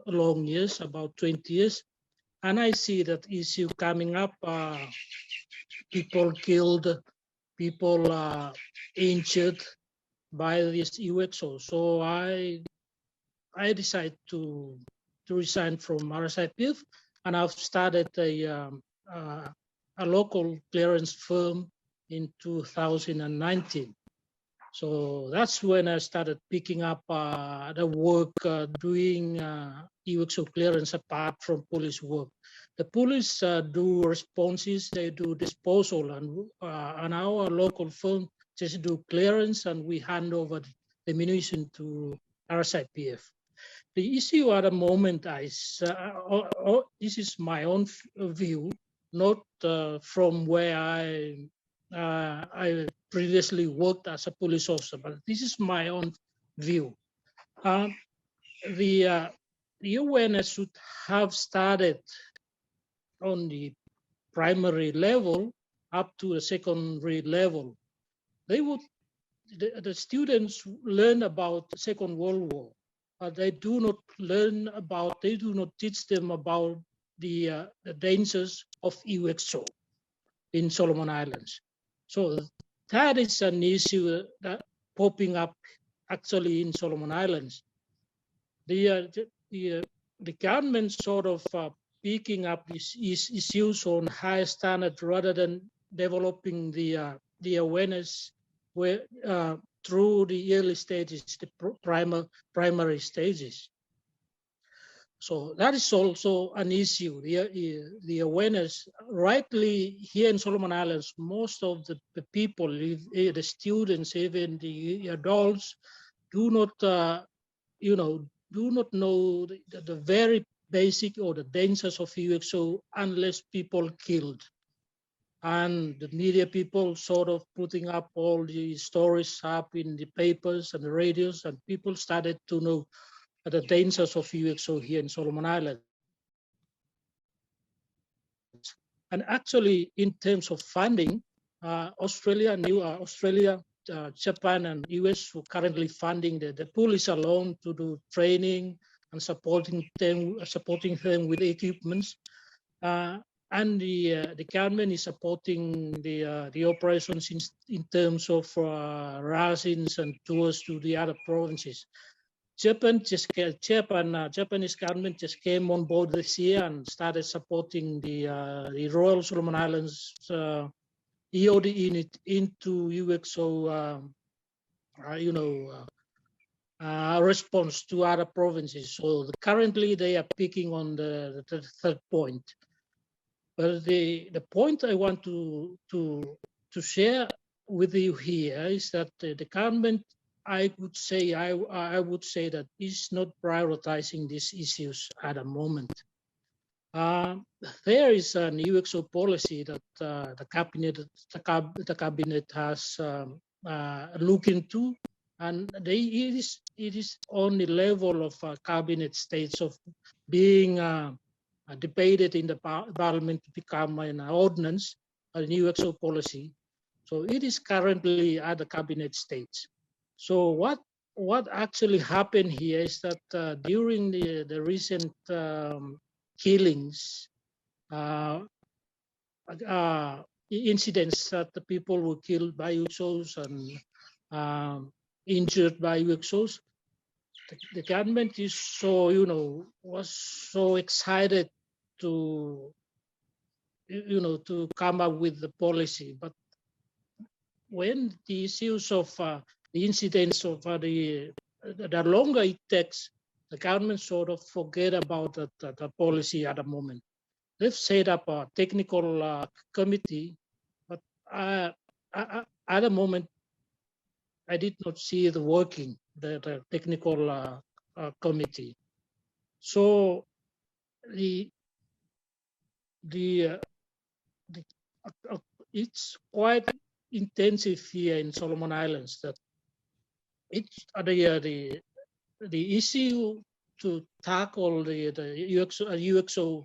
long years, about 20 years. And I see that issue coming up, people killed, people injured by this UXO. So I decided to resign from RSIPF, and I've started a local clearance firm in 2019. So that's when I started picking up the work doing UXO clearance apart from police work. The police do responses, they do disposal, and our local firm just do clearance, and we hand over the ammunition to RSIPF. The issue at the moment is, this is my own view, not from where I previously worked as a police officer, but this is my own view. The awareness should have started on the primary level up to the secondary level. The students learn about the Second World War, but they do not teach them about the dangers of UXO in Solomon Islands. So that is an issue that popping up actually in Solomon Islands. the government sort of picking up these issues on high standard rather than developing the awareness where through the early stages, the primary stages. So that is also an issue, the awareness. Rightly, here in Solomon Islands, most of the people, the students, even the adults, do not, do not know the very basic or the dangers of UXO unless people killed. And the media people sort of putting up all the stories up in the papers and the radios, and people started to know the dangers of UXO here in Solomon Islands. And actually, in terms of funding, Australia, Japan, and US were currently funding the police alone to do training and supporting them with equipments. And the government is supporting the operations in terms of rations and tours to the other provinces. Japanese government just came on board this year and started supporting the Royal Solomon Islands EOD unit into UXO, response to other provinces. So currently they are picking on the third point. But the point I want to share with you here is that the government, I would say that is not prioritizing these issues at the moment. There is an UXO policy that the cabinet has looked into, and it is on the level of cabinet states of being debated in the parliament to become an ordinance, a new UXO policy. So it is currently at the cabinet stage. So what actually happened here is that during the recent killings, incidents that the people were killed by UXOs and injured by UXOs, the government is so, was so excited to come up with the policy. But when the issues of the incidents of the longer it takes, the government sort of forget about the policy at the moment. They've set up a technical committee, but at the moment, I did not see the working, the technical committee. So it's quite intensive here in Solomon Islands that it's the issue to tackle the UXO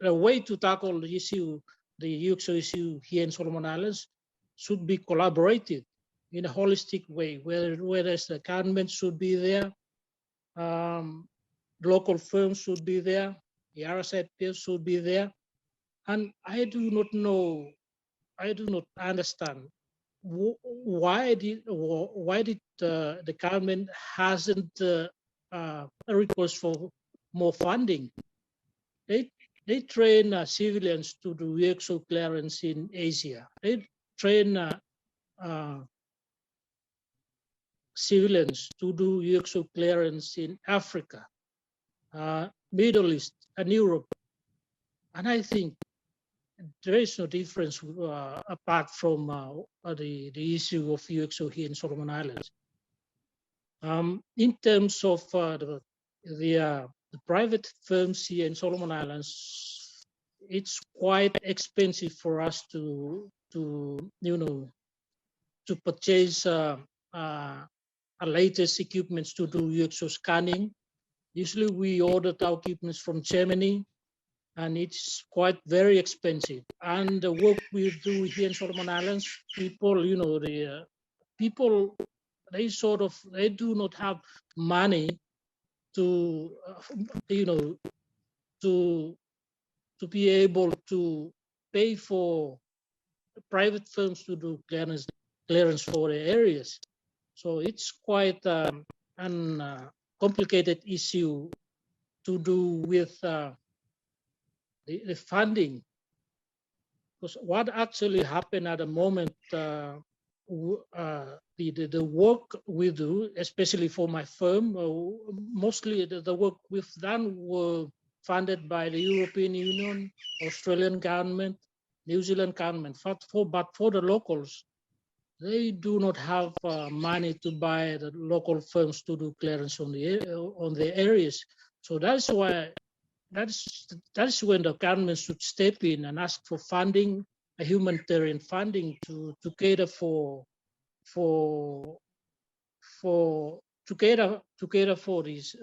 the way to tackle the issue, the UXO issue here in Solomon Islands, should be collaborated in a holistic way, whereas the government should be there, local firms should be there, the RSIPF should be there. And I do not understand why did the government hasn't request for more funding. They train civilians to do UXO clearance in Asia. They train civilians to do UXO clearance in Africa, Middle East, and Europe. And I think there is no difference apart from the issue of UXO here in Solomon Islands. In terms of the private firms here in Solomon Islands, it's quite expensive for us to purchase latest equipments to do UXO scanning. Usually we ordered our equipments from Germany, and it's quite very expensive. And the work we do here in Solomon Islands, people, they do not have money to, to be able to pay for private firms to do clearance for the areas. So it's quite a complicated issue to do with the funding. Because what actually happened at the moment, the work we do, especially for my firm, mostly the work we've done were funded by the European Union, Australian government, New Zealand government. But for the locals, they do not have money to buy the local firms to do clearance on the areas. So that's why that's when the government should step in and ask for funding, a humanitarian funding to cater for these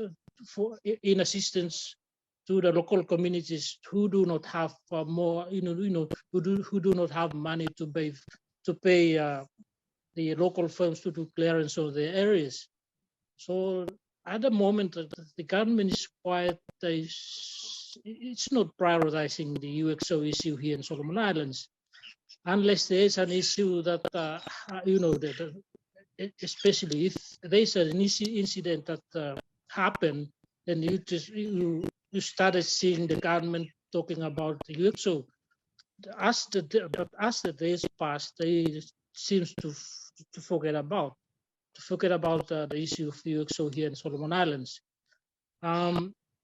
in assistance to the local communities who do not have who do not have money to pay the local firms to do clearance of their areas. So at the moment, the government is quite, it's not prioritizing the UXO issue here in Solomon Islands, unless there is an issue that, especially if there's an incident that happened, then you started seeing the government talking about the UXO. As the days pass, they seems to forget about the issue of UXO here in Solomon Islands.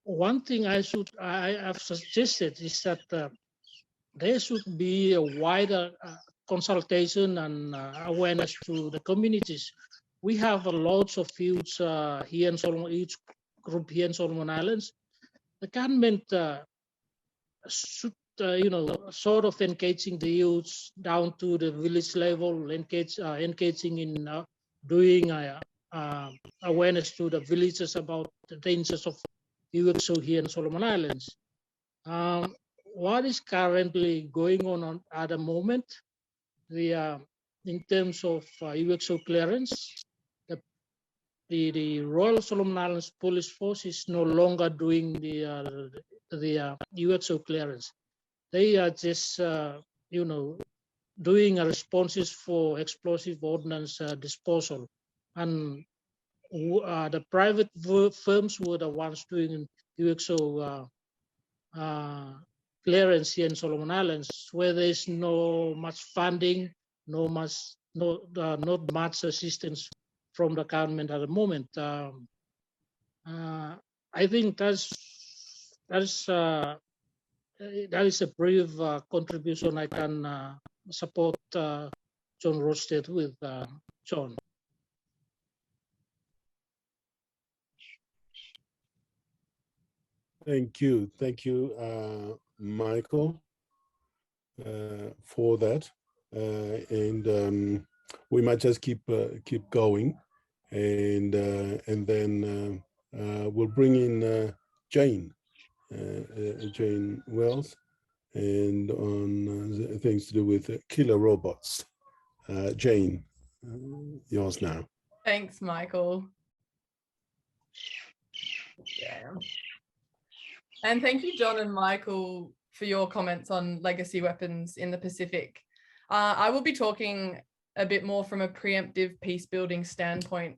One thing I have suggested is that there should be a wider consultation and awareness to the communities. We have lots of youths here in Solomon, each group here in Solomon Islands. The government should, sort of engaging the youths down to the village level, engaging in doing awareness to the villagers about the dangers of UXO here in Solomon Islands. What is currently going on at the moment, in terms of UXO clearance, the Royal Solomon Islands Police Force is no longer doing the UXO clearance. They are just, doing responses for explosive ordnance disposal. And the private firms were the ones doing UXO clearance here in Solomon Islands, where there's no much funding, not much assistance from the government at the moment. I think that is a brief contribution I can support John Rostead with. John. Thank you, Michael, for that, and we might just keep going, and then we'll bring in Jane Wells, and on things to do with killer robots. Jane, yours now. Thanks, Michael. Yeah. And thank you, John and Michael, for your comments on legacy weapons in the Pacific. I will be talking a bit more from a preemptive peace building standpoint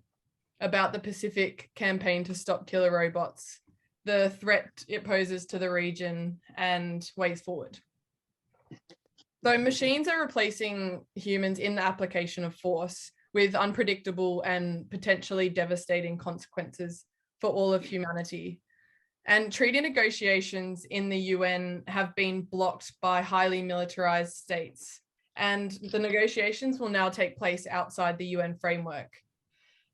about the Pacific campaign to stop killer robots, the threat it poses to the region, and ways forward. So machines are replacing humans in the application of force with unpredictable and potentially devastating consequences for all of humanity. And treaty negotiations in the UN have been blocked by highly militarized states, and the negotiations will now take place outside the UN framework.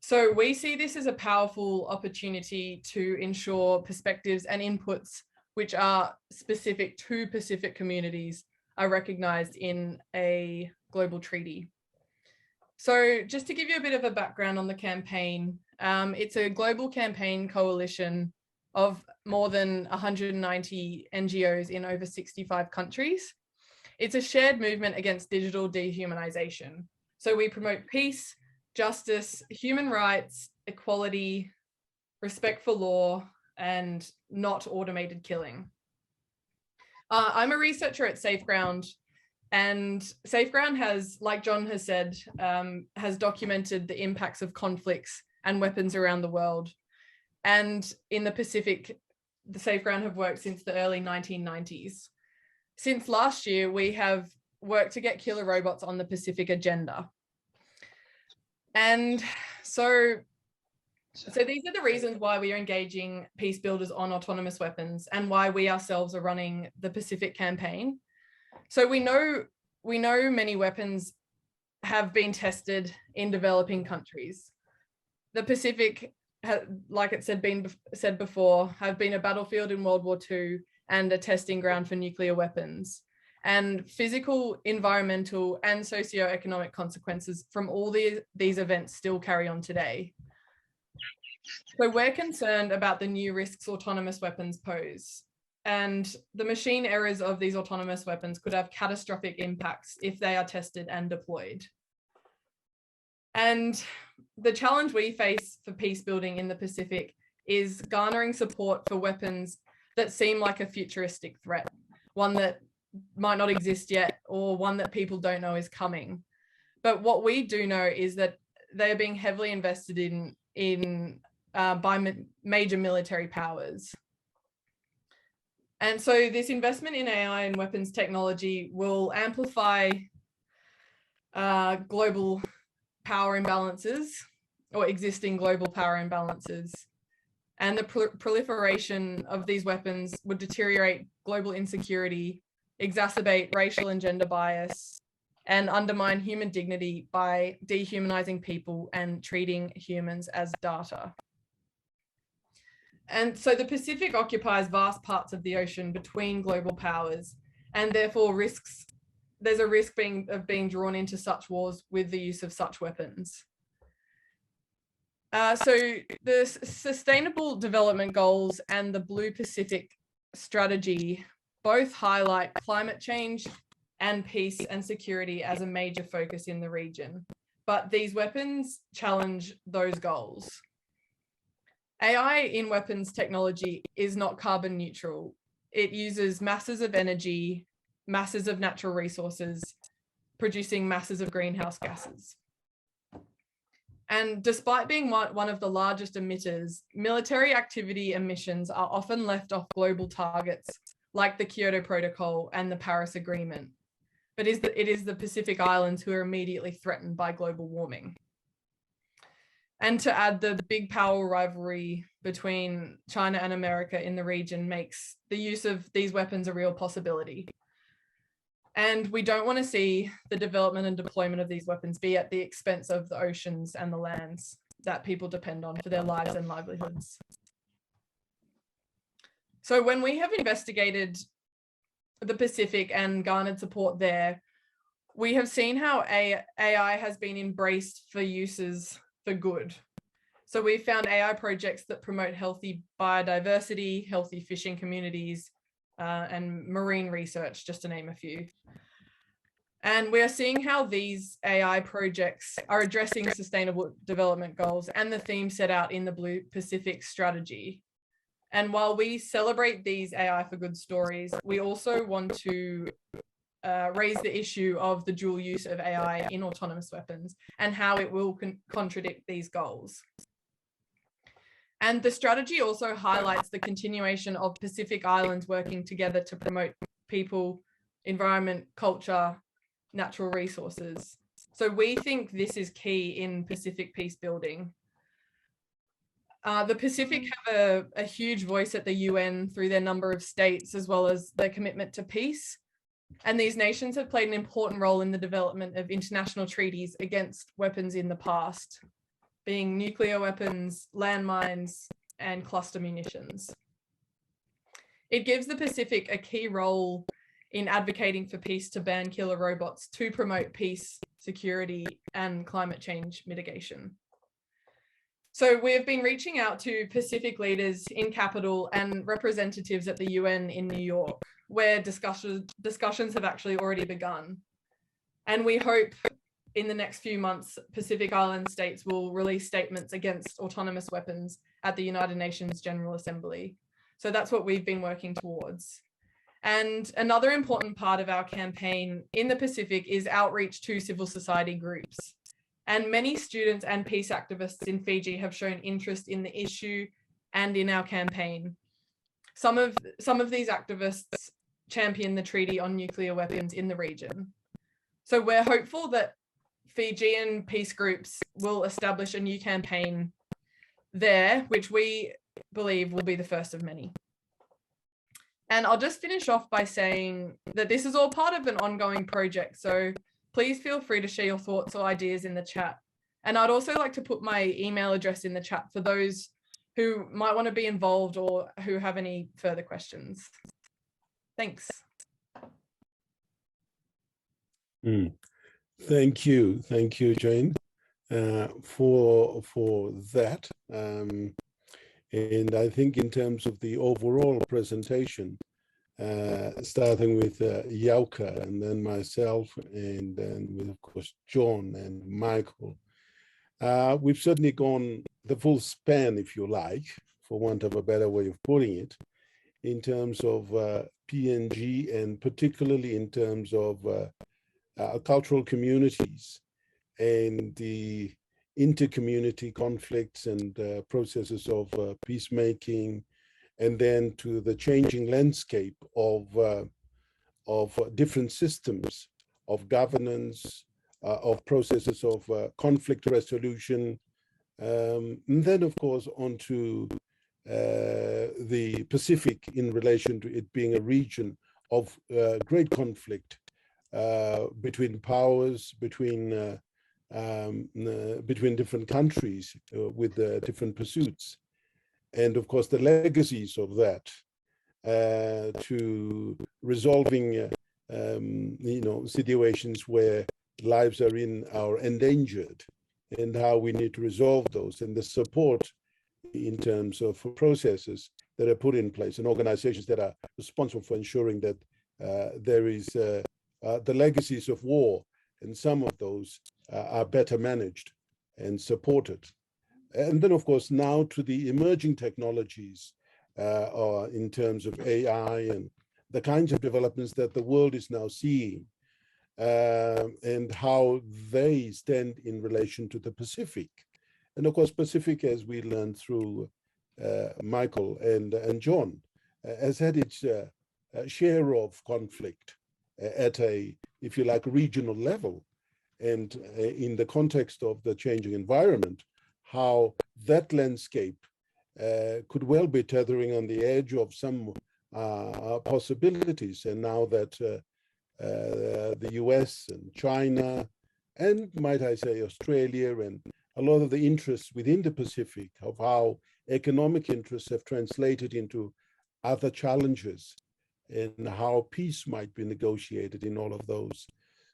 So we see this as a powerful opportunity to ensure perspectives and inputs which are specific to Pacific communities are recognized in a global treaty. So just to give you a bit of a background on the campaign, it's a global campaign coalition of more than 190 NGOs in over 65 countries. It's a shared movement against digital dehumanization. So we promote peace, justice, human rights, equality, respect for law, and not automated killing. I'm a researcher at SafeGround, And SafeGround has, like John has said, has documented the impacts of conflicts and weapons around the world. And in the Pacific, the SafeGround have worked since the early 1990s. Since last year, we have worked to get killer robots on the Pacific agenda. And so these are the reasons why we are engaging Peacebuilders on autonomous weapons and why we ourselves are running the Pacific campaign. So we know many weapons have been tested in developing countries. The Pacific, like it said before, have been a battlefield in World War II and a testing ground for nuclear weapons. And physical, environmental, and socioeconomic consequences from all these events still carry on today. So we're concerned about the new risks autonomous weapons pose. And the machine errors of these autonomous weapons could have catastrophic impacts if they are tested and deployed. And the challenge we face for peace building in the Pacific is garnering support for weapons that seem like a futuristic threat, one that might not exist yet, or one that people don't know is coming. But what we do know is that they are being heavily invested in by major military powers. And so this investment in AI and weapons technology will amplify global power imbalances or existing global power imbalances. And the proliferation of these weapons would deteriorate global insecurity, exacerbate racial and gender bias, and undermine human dignity by dehumanizing people and treating humans as data. And so the Pacific occupies vast parts of the ocean between global powers, and therefore there's a risk of being drawn into such wars with the use of such weapons. So the Sustainable Development Goals and the Blue Pacific Strategy both highlight climate change and peace and security as a major focus in the region, but these weapons challenge those goals. AI in weapons technology is not carbon neutral. It uses masses of energy, masses of natural resources, producing masses of greenhouse gases. And despite being one of the largest emitters, military activity emissions are often left off global targets like the Kyoto Protocol and the Paris Agreement. But it is the Pacific Islands who are immediately threatened by global warming. And to add, the big power rivalry between China and America in the region makes the use of these weapons a real possibility. And we don't want to see the development and deployment of these weapons be at the expense of the oceans and the lands that people depend on for their lives and livelihoods. So when we have investigated the Pacific and garnered support there, we have seen how AI has been embraced for uses for good. So we found AI projects that promote healthy biodiversity, healthy fishing communities, and marine research, just to name a few. And we are seeing how these AI projects are addressing sustainable development goals and the themes set out in the Blue Pacific Strategy. And while we celebrate these AI for good stories, we also want to raise the issue of the dual use of AI in autonomous weapons and how it will contradict these goals. And the strategy also highlights the continuation of Pacific Islands working together to promote people, environment, culture, natural resources. So we think this is key in Pacific peace building. The Pacific have a huge voice at the UN through their number of states, as well as their commitment to peace. And these nations have played an important role in the development of international treaties against weapons in the past, being nuclear weapons, landmines, and cluster munitions. It gives the Pacific a key role in advocating for peace to ban killer robots to promote peace, security, and climate change mitigation. So we have been reaching out to Pacific leaders in Capital and representatives at the UN in New York, where discussions have actually already begun. And we hope in the next few months, Pacific Island states will release statements against autonomous weapons at the United Nations General Assembly. So that's what we've been working towards. And another important part of our campaign in the Pacific is outreach to civil society groups. And many students and peace activists in Fiji have shown interest in the issue and in our campaign. Some of these activists champion the treaty on nuclear weapons in the region. So we're hopeful that Fijian peace groups will establish a new campaign there, which we believe will be the first of many. And I'll just finish off by saying that this is all part of an ongoing project. So please feel free to share your thoughts or ideas in the chat. And I'd also like to put my email address in the chat for those who might want to be involved or who have any further questions. Thanks. Thank you, Jane, for that. And I think in terms of the overall presentation, starting with Yauka and then myself, and then with, of course, John and Michael, we've certainly gone the full span, if you like, for want of a better way of putting it, in terms of PNG, and particularly in terms of cultural communities and the intercommunity conflicts and processes of peacemaking, and then to the changing landscape of different systems of governance, of processes of conflict resolution, and then, of course, onto the Pacific in relation to it being a region of great conflict between powers, between different countries with different pursuits, and of course the legacies of that to resolving situations where lives are endangered, and how we need to resolve those, and the support in terms of processes that are put in place and organizations that are responsible for ensuring that there is the legacies of war, and some of those are better managed and supported. And then, of course, now to the emerging technologies in terms of AI and the kinds of developments that the world is now seeing, and how they stand in relation to the Pacific. And of course, Pacific, as we learned through Michael and John, has had its share of conflict at a, if you like, regional level. And in the context of the changing environment, how that landscape could well be tethering on the edge of some possibilities. And now that the US and China, and might I say Australia, and a lot of the interests within the Pacific of how economic interests have translated into other challenges, and how peace might be negotiated in all of those.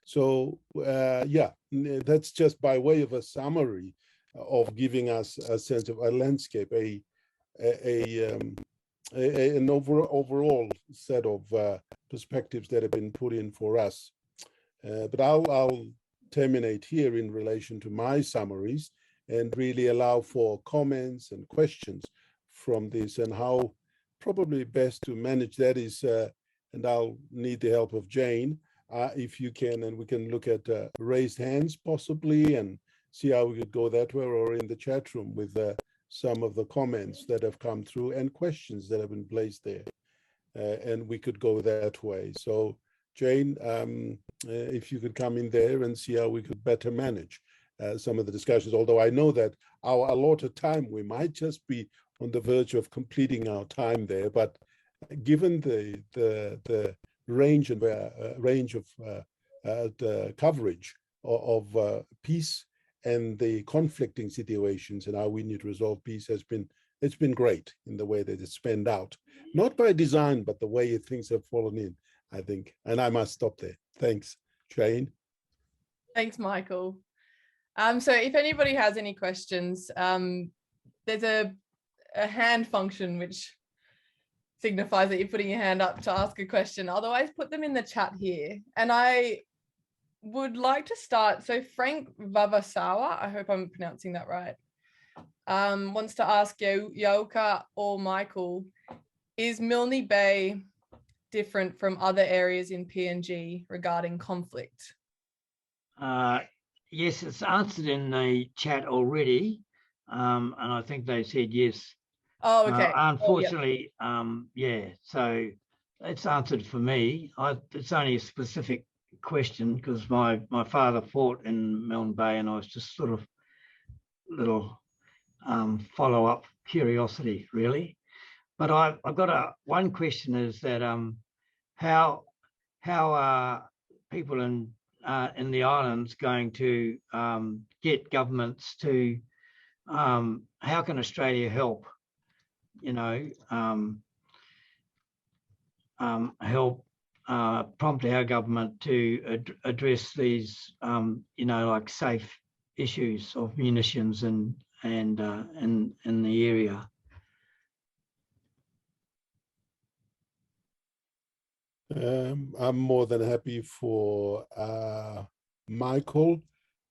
So yeah, that's just by way of a summary of giving us a sense of a landscape, an overall set of perspectives that have been put in for us. But I'll terminate here in relation to my summaries, and really allow for comments and questions from this, and how probably best to manage that is, and I'll need the help of Jane, if you can, and we can look at raised hands possibly, and see how we could go that way, or in the chat room with some of the comments that have come through and questions that have been placed there, and we could go that way. So Jane, if you could come in there and see how we could better manage some of the discussions, although I know that our allotted time, we might just be on the verge of completing our time there, but given the range of the coverage of peace and the conflicting situations and how we need to resolve peace, it's been great in the way that it's spanned out, not by design, but the way things have fallen in, I think. And I must stop there. Thanks, Jane. Thanks, Michael. So if anybody has any questions, there's a hand function which signifies that you're putting your hand up to ask a question. Otherwise, put them in the chat here. And I would like to start. So Frank Vavasawa, I hope I'm pronouncing that right, wants to ask Yauka or Michael, is Milne Bay different from other areas in PNG regarding conflict? Yes, it's answered in the chat already, and I think they said yes. Oh, okay. Unfortunately, yeah, so it's answered for me. It's only a specific question because my father fought in Milne Bay, and I was just sort of little follow-up curiosity, really. But I've got one question is that how are people in the islands going to get governments to how can Australia help? Help prompt our government to address these, like safe issues of munitions and in the area. I'm more than happy for Michael,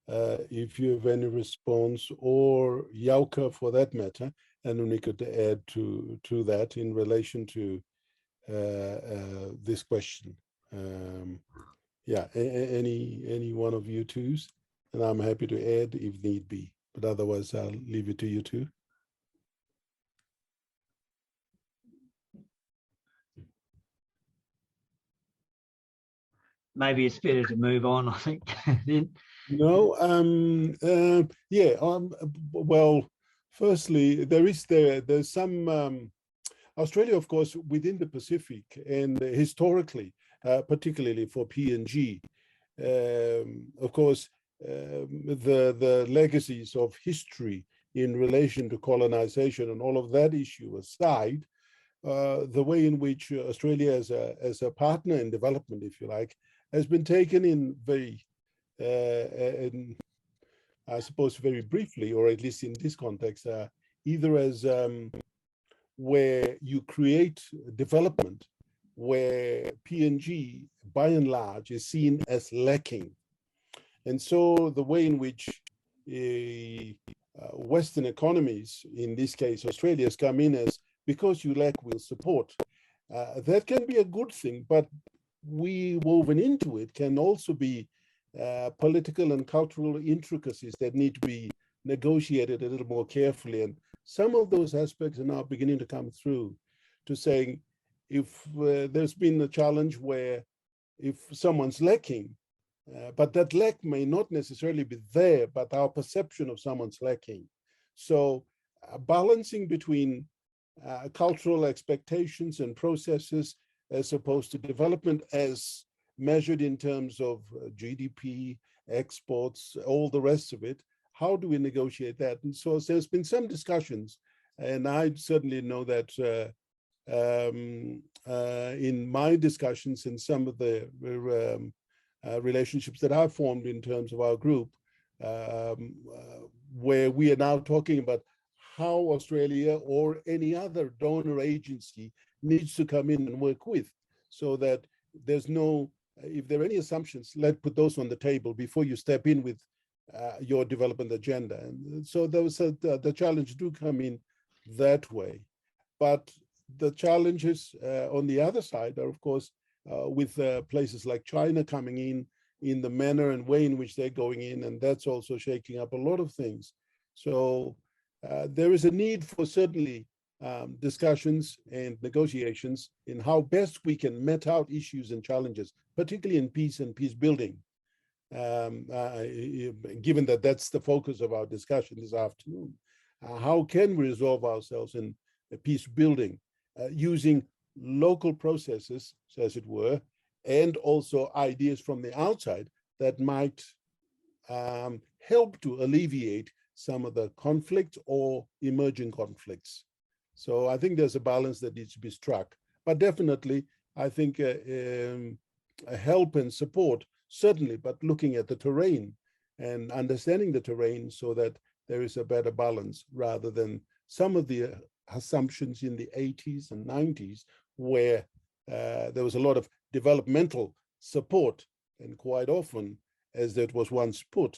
if you have any response, or Yauka for that matter, and then we could add to that in relation to this question. Yeah, any one of you twos, and I'm happy to add if need be, but otherwise I'll leave it to you two. Maybe it's better to move on, I think. Then. No, yeah. Well, firstly, there's some Australia, of course, within the Pacific, and historically, particularly for PNG, of course, the legacies of history in relation to colonization and all of that issue aside, the way in which Australia as a partner in development, if you like, has been taken in very, I suppose very briefly, or at least in this context, either as where you create development where PNG, by and large, is seen as lacking. And so the way in which Western economies, in this case Australia, has come in as, because you lack, we'll support. That can be a good thing, but woven into it can also be political and cultural intricacies that need to be negotiated a little more carefully. And some of those aspects are now beginning to come through to saying, if there's been a challenge where if someone's lacking, but that lack may not necessarily be there, but our perception of someone's lacking. So balancing between cultural expectations and processes as opposed to development as measured in terms of GDP, exports, all the rest of it. How do we negotiate that? And so there's been some discussions, and I certainly know that in my discussions in some of the relationships that I've formed in terms of our group, where we are now talking about how Australia or any other donor agency needs to come in and work with, so that there's no, if there are any assumptions, let's put those on the table before you step in with your development agenda. And so those the challenges do come in that way. But the challenges on the other side are, of course, with places like China coming in the manner and way in which they're going in, and that's also shaking up a lot of things. So there is a need for certainly discussions and negotiations in how best we can met out issues and challenges, particularly in peace and peace building. Given that that's the focus of our discussion this afternoon, how can we resolve ourselves in peace building using local processes, as it were, and also ideas from the outside that might help to alleviate some of the conflict or emerging conflicts. So I think there's a balance that needs to be struck. But definitely, I think help and support, certainly, but looking at the terrain and understanding the terrain so that there is a better balance, rather than some of the assumptions in the 80s and 90s where there was a lot of developmental support, and quite often, as that was once put,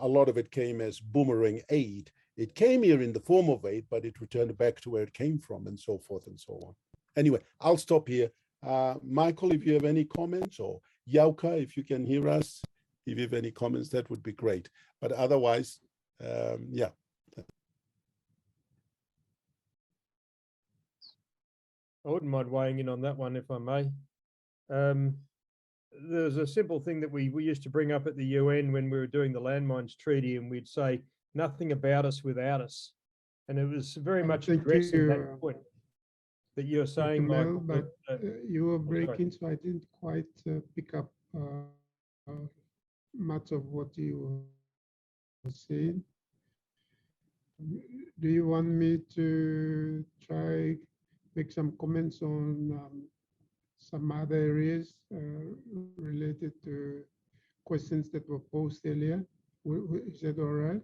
a lot of it came as boomerang aid. It came here in the form of aid, but it returned back to where it came from, and so forth and so on. Anyway, I'll stop here. Michael, if you have any comments, or Yauka, if you can hear us, if you have any comments, that would be great. But otherwise, yeah. I wouldn't mind weighing in on that one, if I may. There's a simple thing that we used to bring up at the UN when we were doing the landmines treaty, and we'd say, nothing about us without us. And it was very much addressing that point that you're saying, Michael. But you were breaking, sorry. so I didn't quite pick up much of what you were saying. Do you want me to try make some comments on some other areas related to questions that were posed earlier? Is that all right?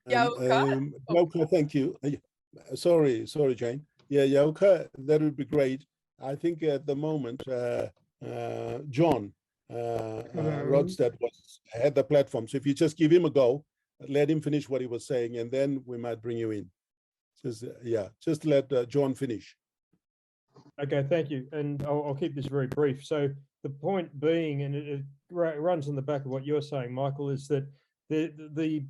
Yauka, thank you. Sorry, Jane. Yeah, Yauka, that would be great. I think at the moment, John Rodstad had the platform. So if you just give him a go, let him finish what he was saying, and then we might bring you in. Just let John finish. Okay, thank you. And I'll keep this very brief. So the point being, and it runs on the back of what you're saying, Michael, is that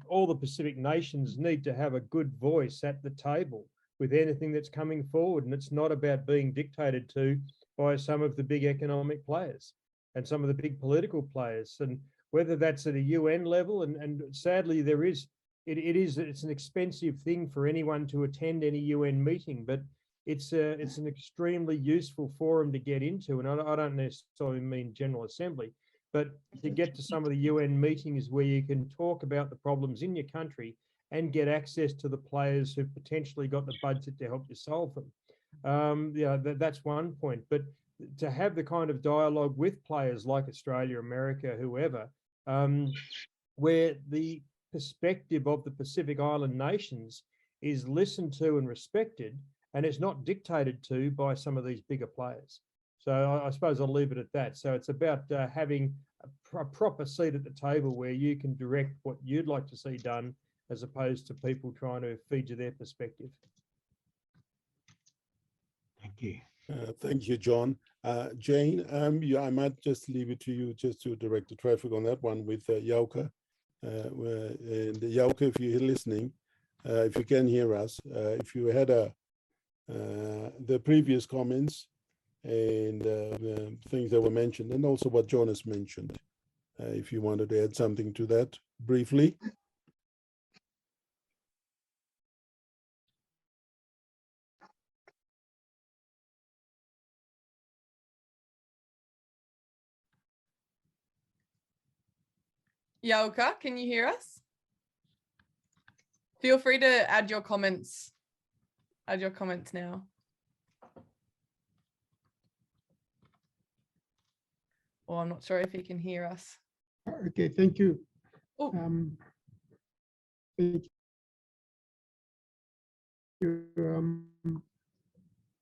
all the Pacific nations need to have a good voice at the table with anything that's coming forward. And it's not about being dictated to by some of the big economic players and some of the big political players. And whether that's at a UN level, and sadly it's an expensive thing for anyone to attend any UN meeting, but it's an extremely useful forum to get into. And I don't necessarily mean General Assembly, but to get to some of the UN meetings where you can talk about the problems in your country and get access to the players who've potentially got the budget to help you solve them. That's one point. But to have the kind of dialogue with players like Australia, America, whoever, where the perspective of the Pacific Island nations is listened to and respected, and it's not dictated to by some of these bigger players. So I suppose I'll leave it at that. So it's about having a proper seat at the table where you can direct what you'd like to see done, as opposed to people trying to feed you their perspective. Thank you. Thank you, John. Jane, I might just leave it to you just to direct the traffic on that one with Yauka. And Yauka, if you're listening, if you can hear us, if you had the previous comments and the things that were mentioned, and also what John has mentioned, if you wanted to add something to that briefly. Yauka, can you hear us? Feel free to add your comments. Add your comments now. Well, I'm not sure if he can hear us. Okay, thank you. Oh. Thank you.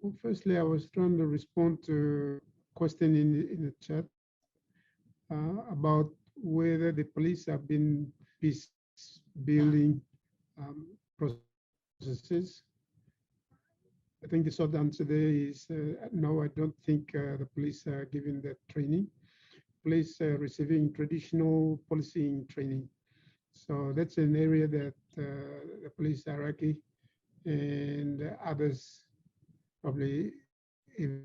Well, firstly, I was trying to respond to a question in the chat about whether the police have been peace building processes. I think the short answer there is no, I don't think the police are giving that training. Police are receiving traditional policing training. So that's an area that the police hierarchy and others probably even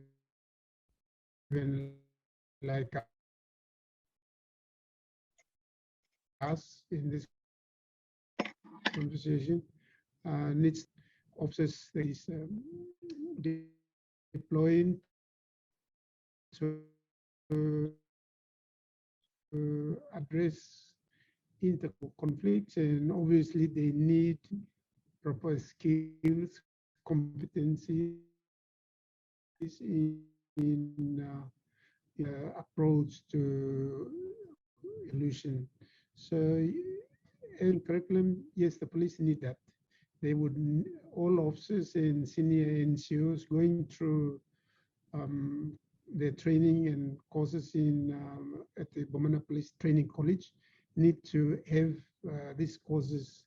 like us in this conversation needs officers that is deploying to address inter-conflicts, and obviously they need proper skills, competencies in approach to illusion. So in curriculum, yes, the police need that. They would, all officers and senior NCOs going through their training and courses in at the Bomana Police Training College need to have these courses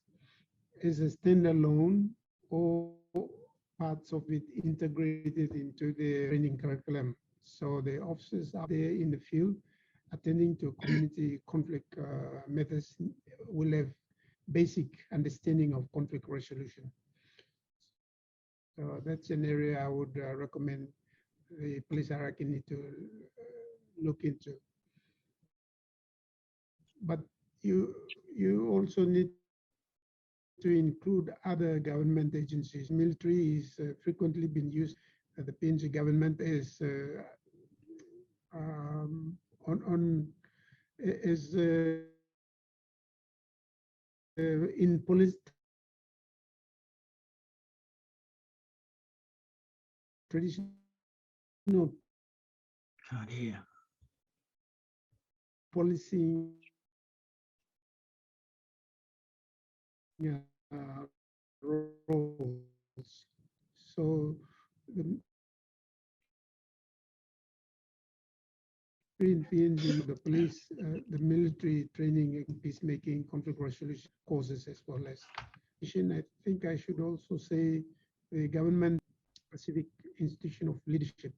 as a standalone or parts of it integrated into the training curriculum. So the officers are there in the field attending to community conflict methods will have basic understanding of conflict resolution. So that's an area I would recommend the police hierarchy need to look into. But you also need to include other government agencies. Military is frequently been used. The PNG government is in police traditional Can't hear. policing roles. So the in PNG, the police, the military training, peacemaking, conflict resolution courses as well as. I think I should also say the government Pacific Institution of Leadership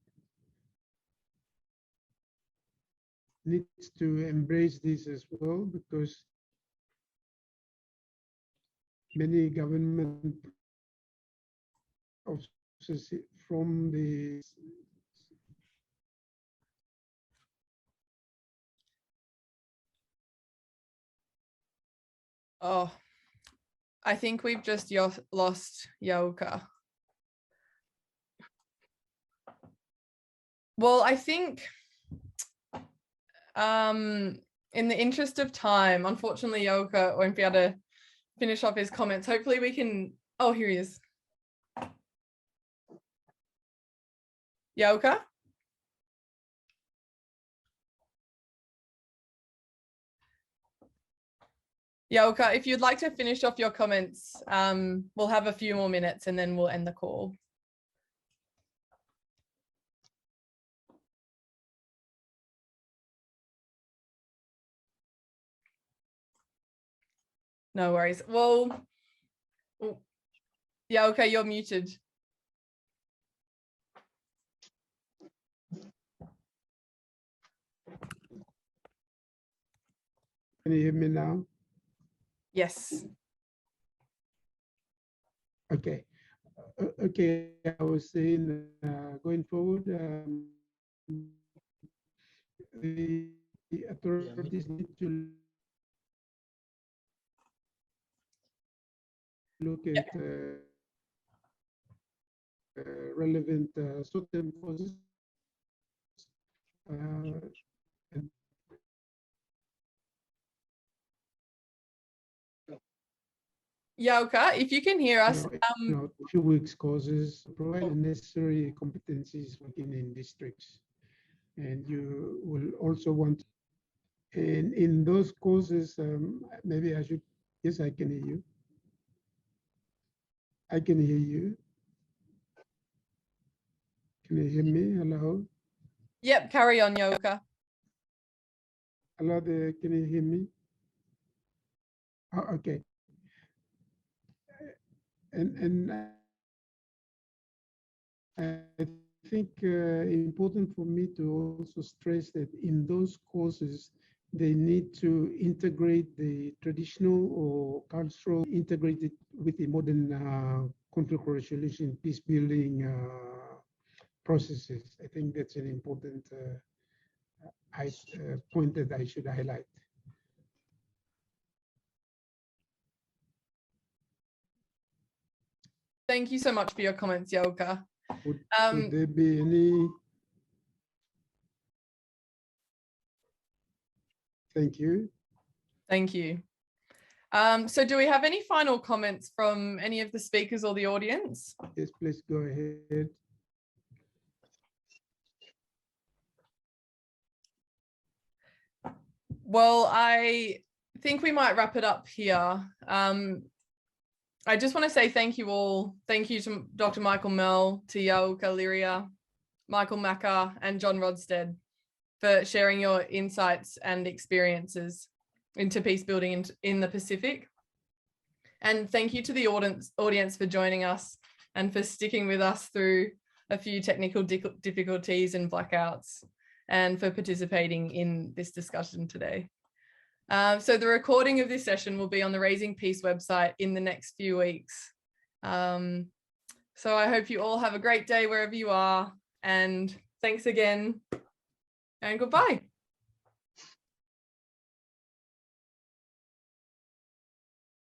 needs to embrace this as well, because many government officers from the Oh, I think we've just lost Yauka. Well, I think in the interest of time, unfortunately, Yauka won't be able to finish off his comments. Hopefully we can, oh, here he is. Yauka? Yauka, if you'd like to finish off your comments, we'll have a few more minutes and then we'll end the call. No worries. Well, yeah, okay, you're muted. Can you hear me now? Yes. Okay. Okay, I was saying going forward, the authorities need to look at relevant short-term causes. Yauka, if you can hear us. Few weeks causes, provide the necessary competencies working in districts. And you will also want, and in those courses, maybe I should, yes, I can hear you. I can hear you. Can you hear me? Hello? Yep, carry on, Yauka. Hello there, can you hear me? Oh, okay. And I think important for me to also stress that in those courses, they need to integrate the traditional or cultural, integrated with the modern conflict resolution, peace building processes. I think that's an important point that I should highlight. Thank you so much for your comments, Yauka. Would there be any? Thank you. Thank you. So do we have any final comments from any of the speakers or the audience? Yes, please go ahead. Well, I think we might wrap it up here. I just want to say thank you all. Thank you to Dr. Michael Mell, to Yauka Liria, Michael Macker, and John Rodstead for sharing your insights and experiences into peace building in the Pacific. And thank you to the audience for joining us and for sticking with us through a few technical difficulties and blackouts, and for participating in this discussion today. So the recording of this session will be on the Raising Peace website in the next few weeks. So I hope you all have a great day wherever you are, and thanks again, and goodbye.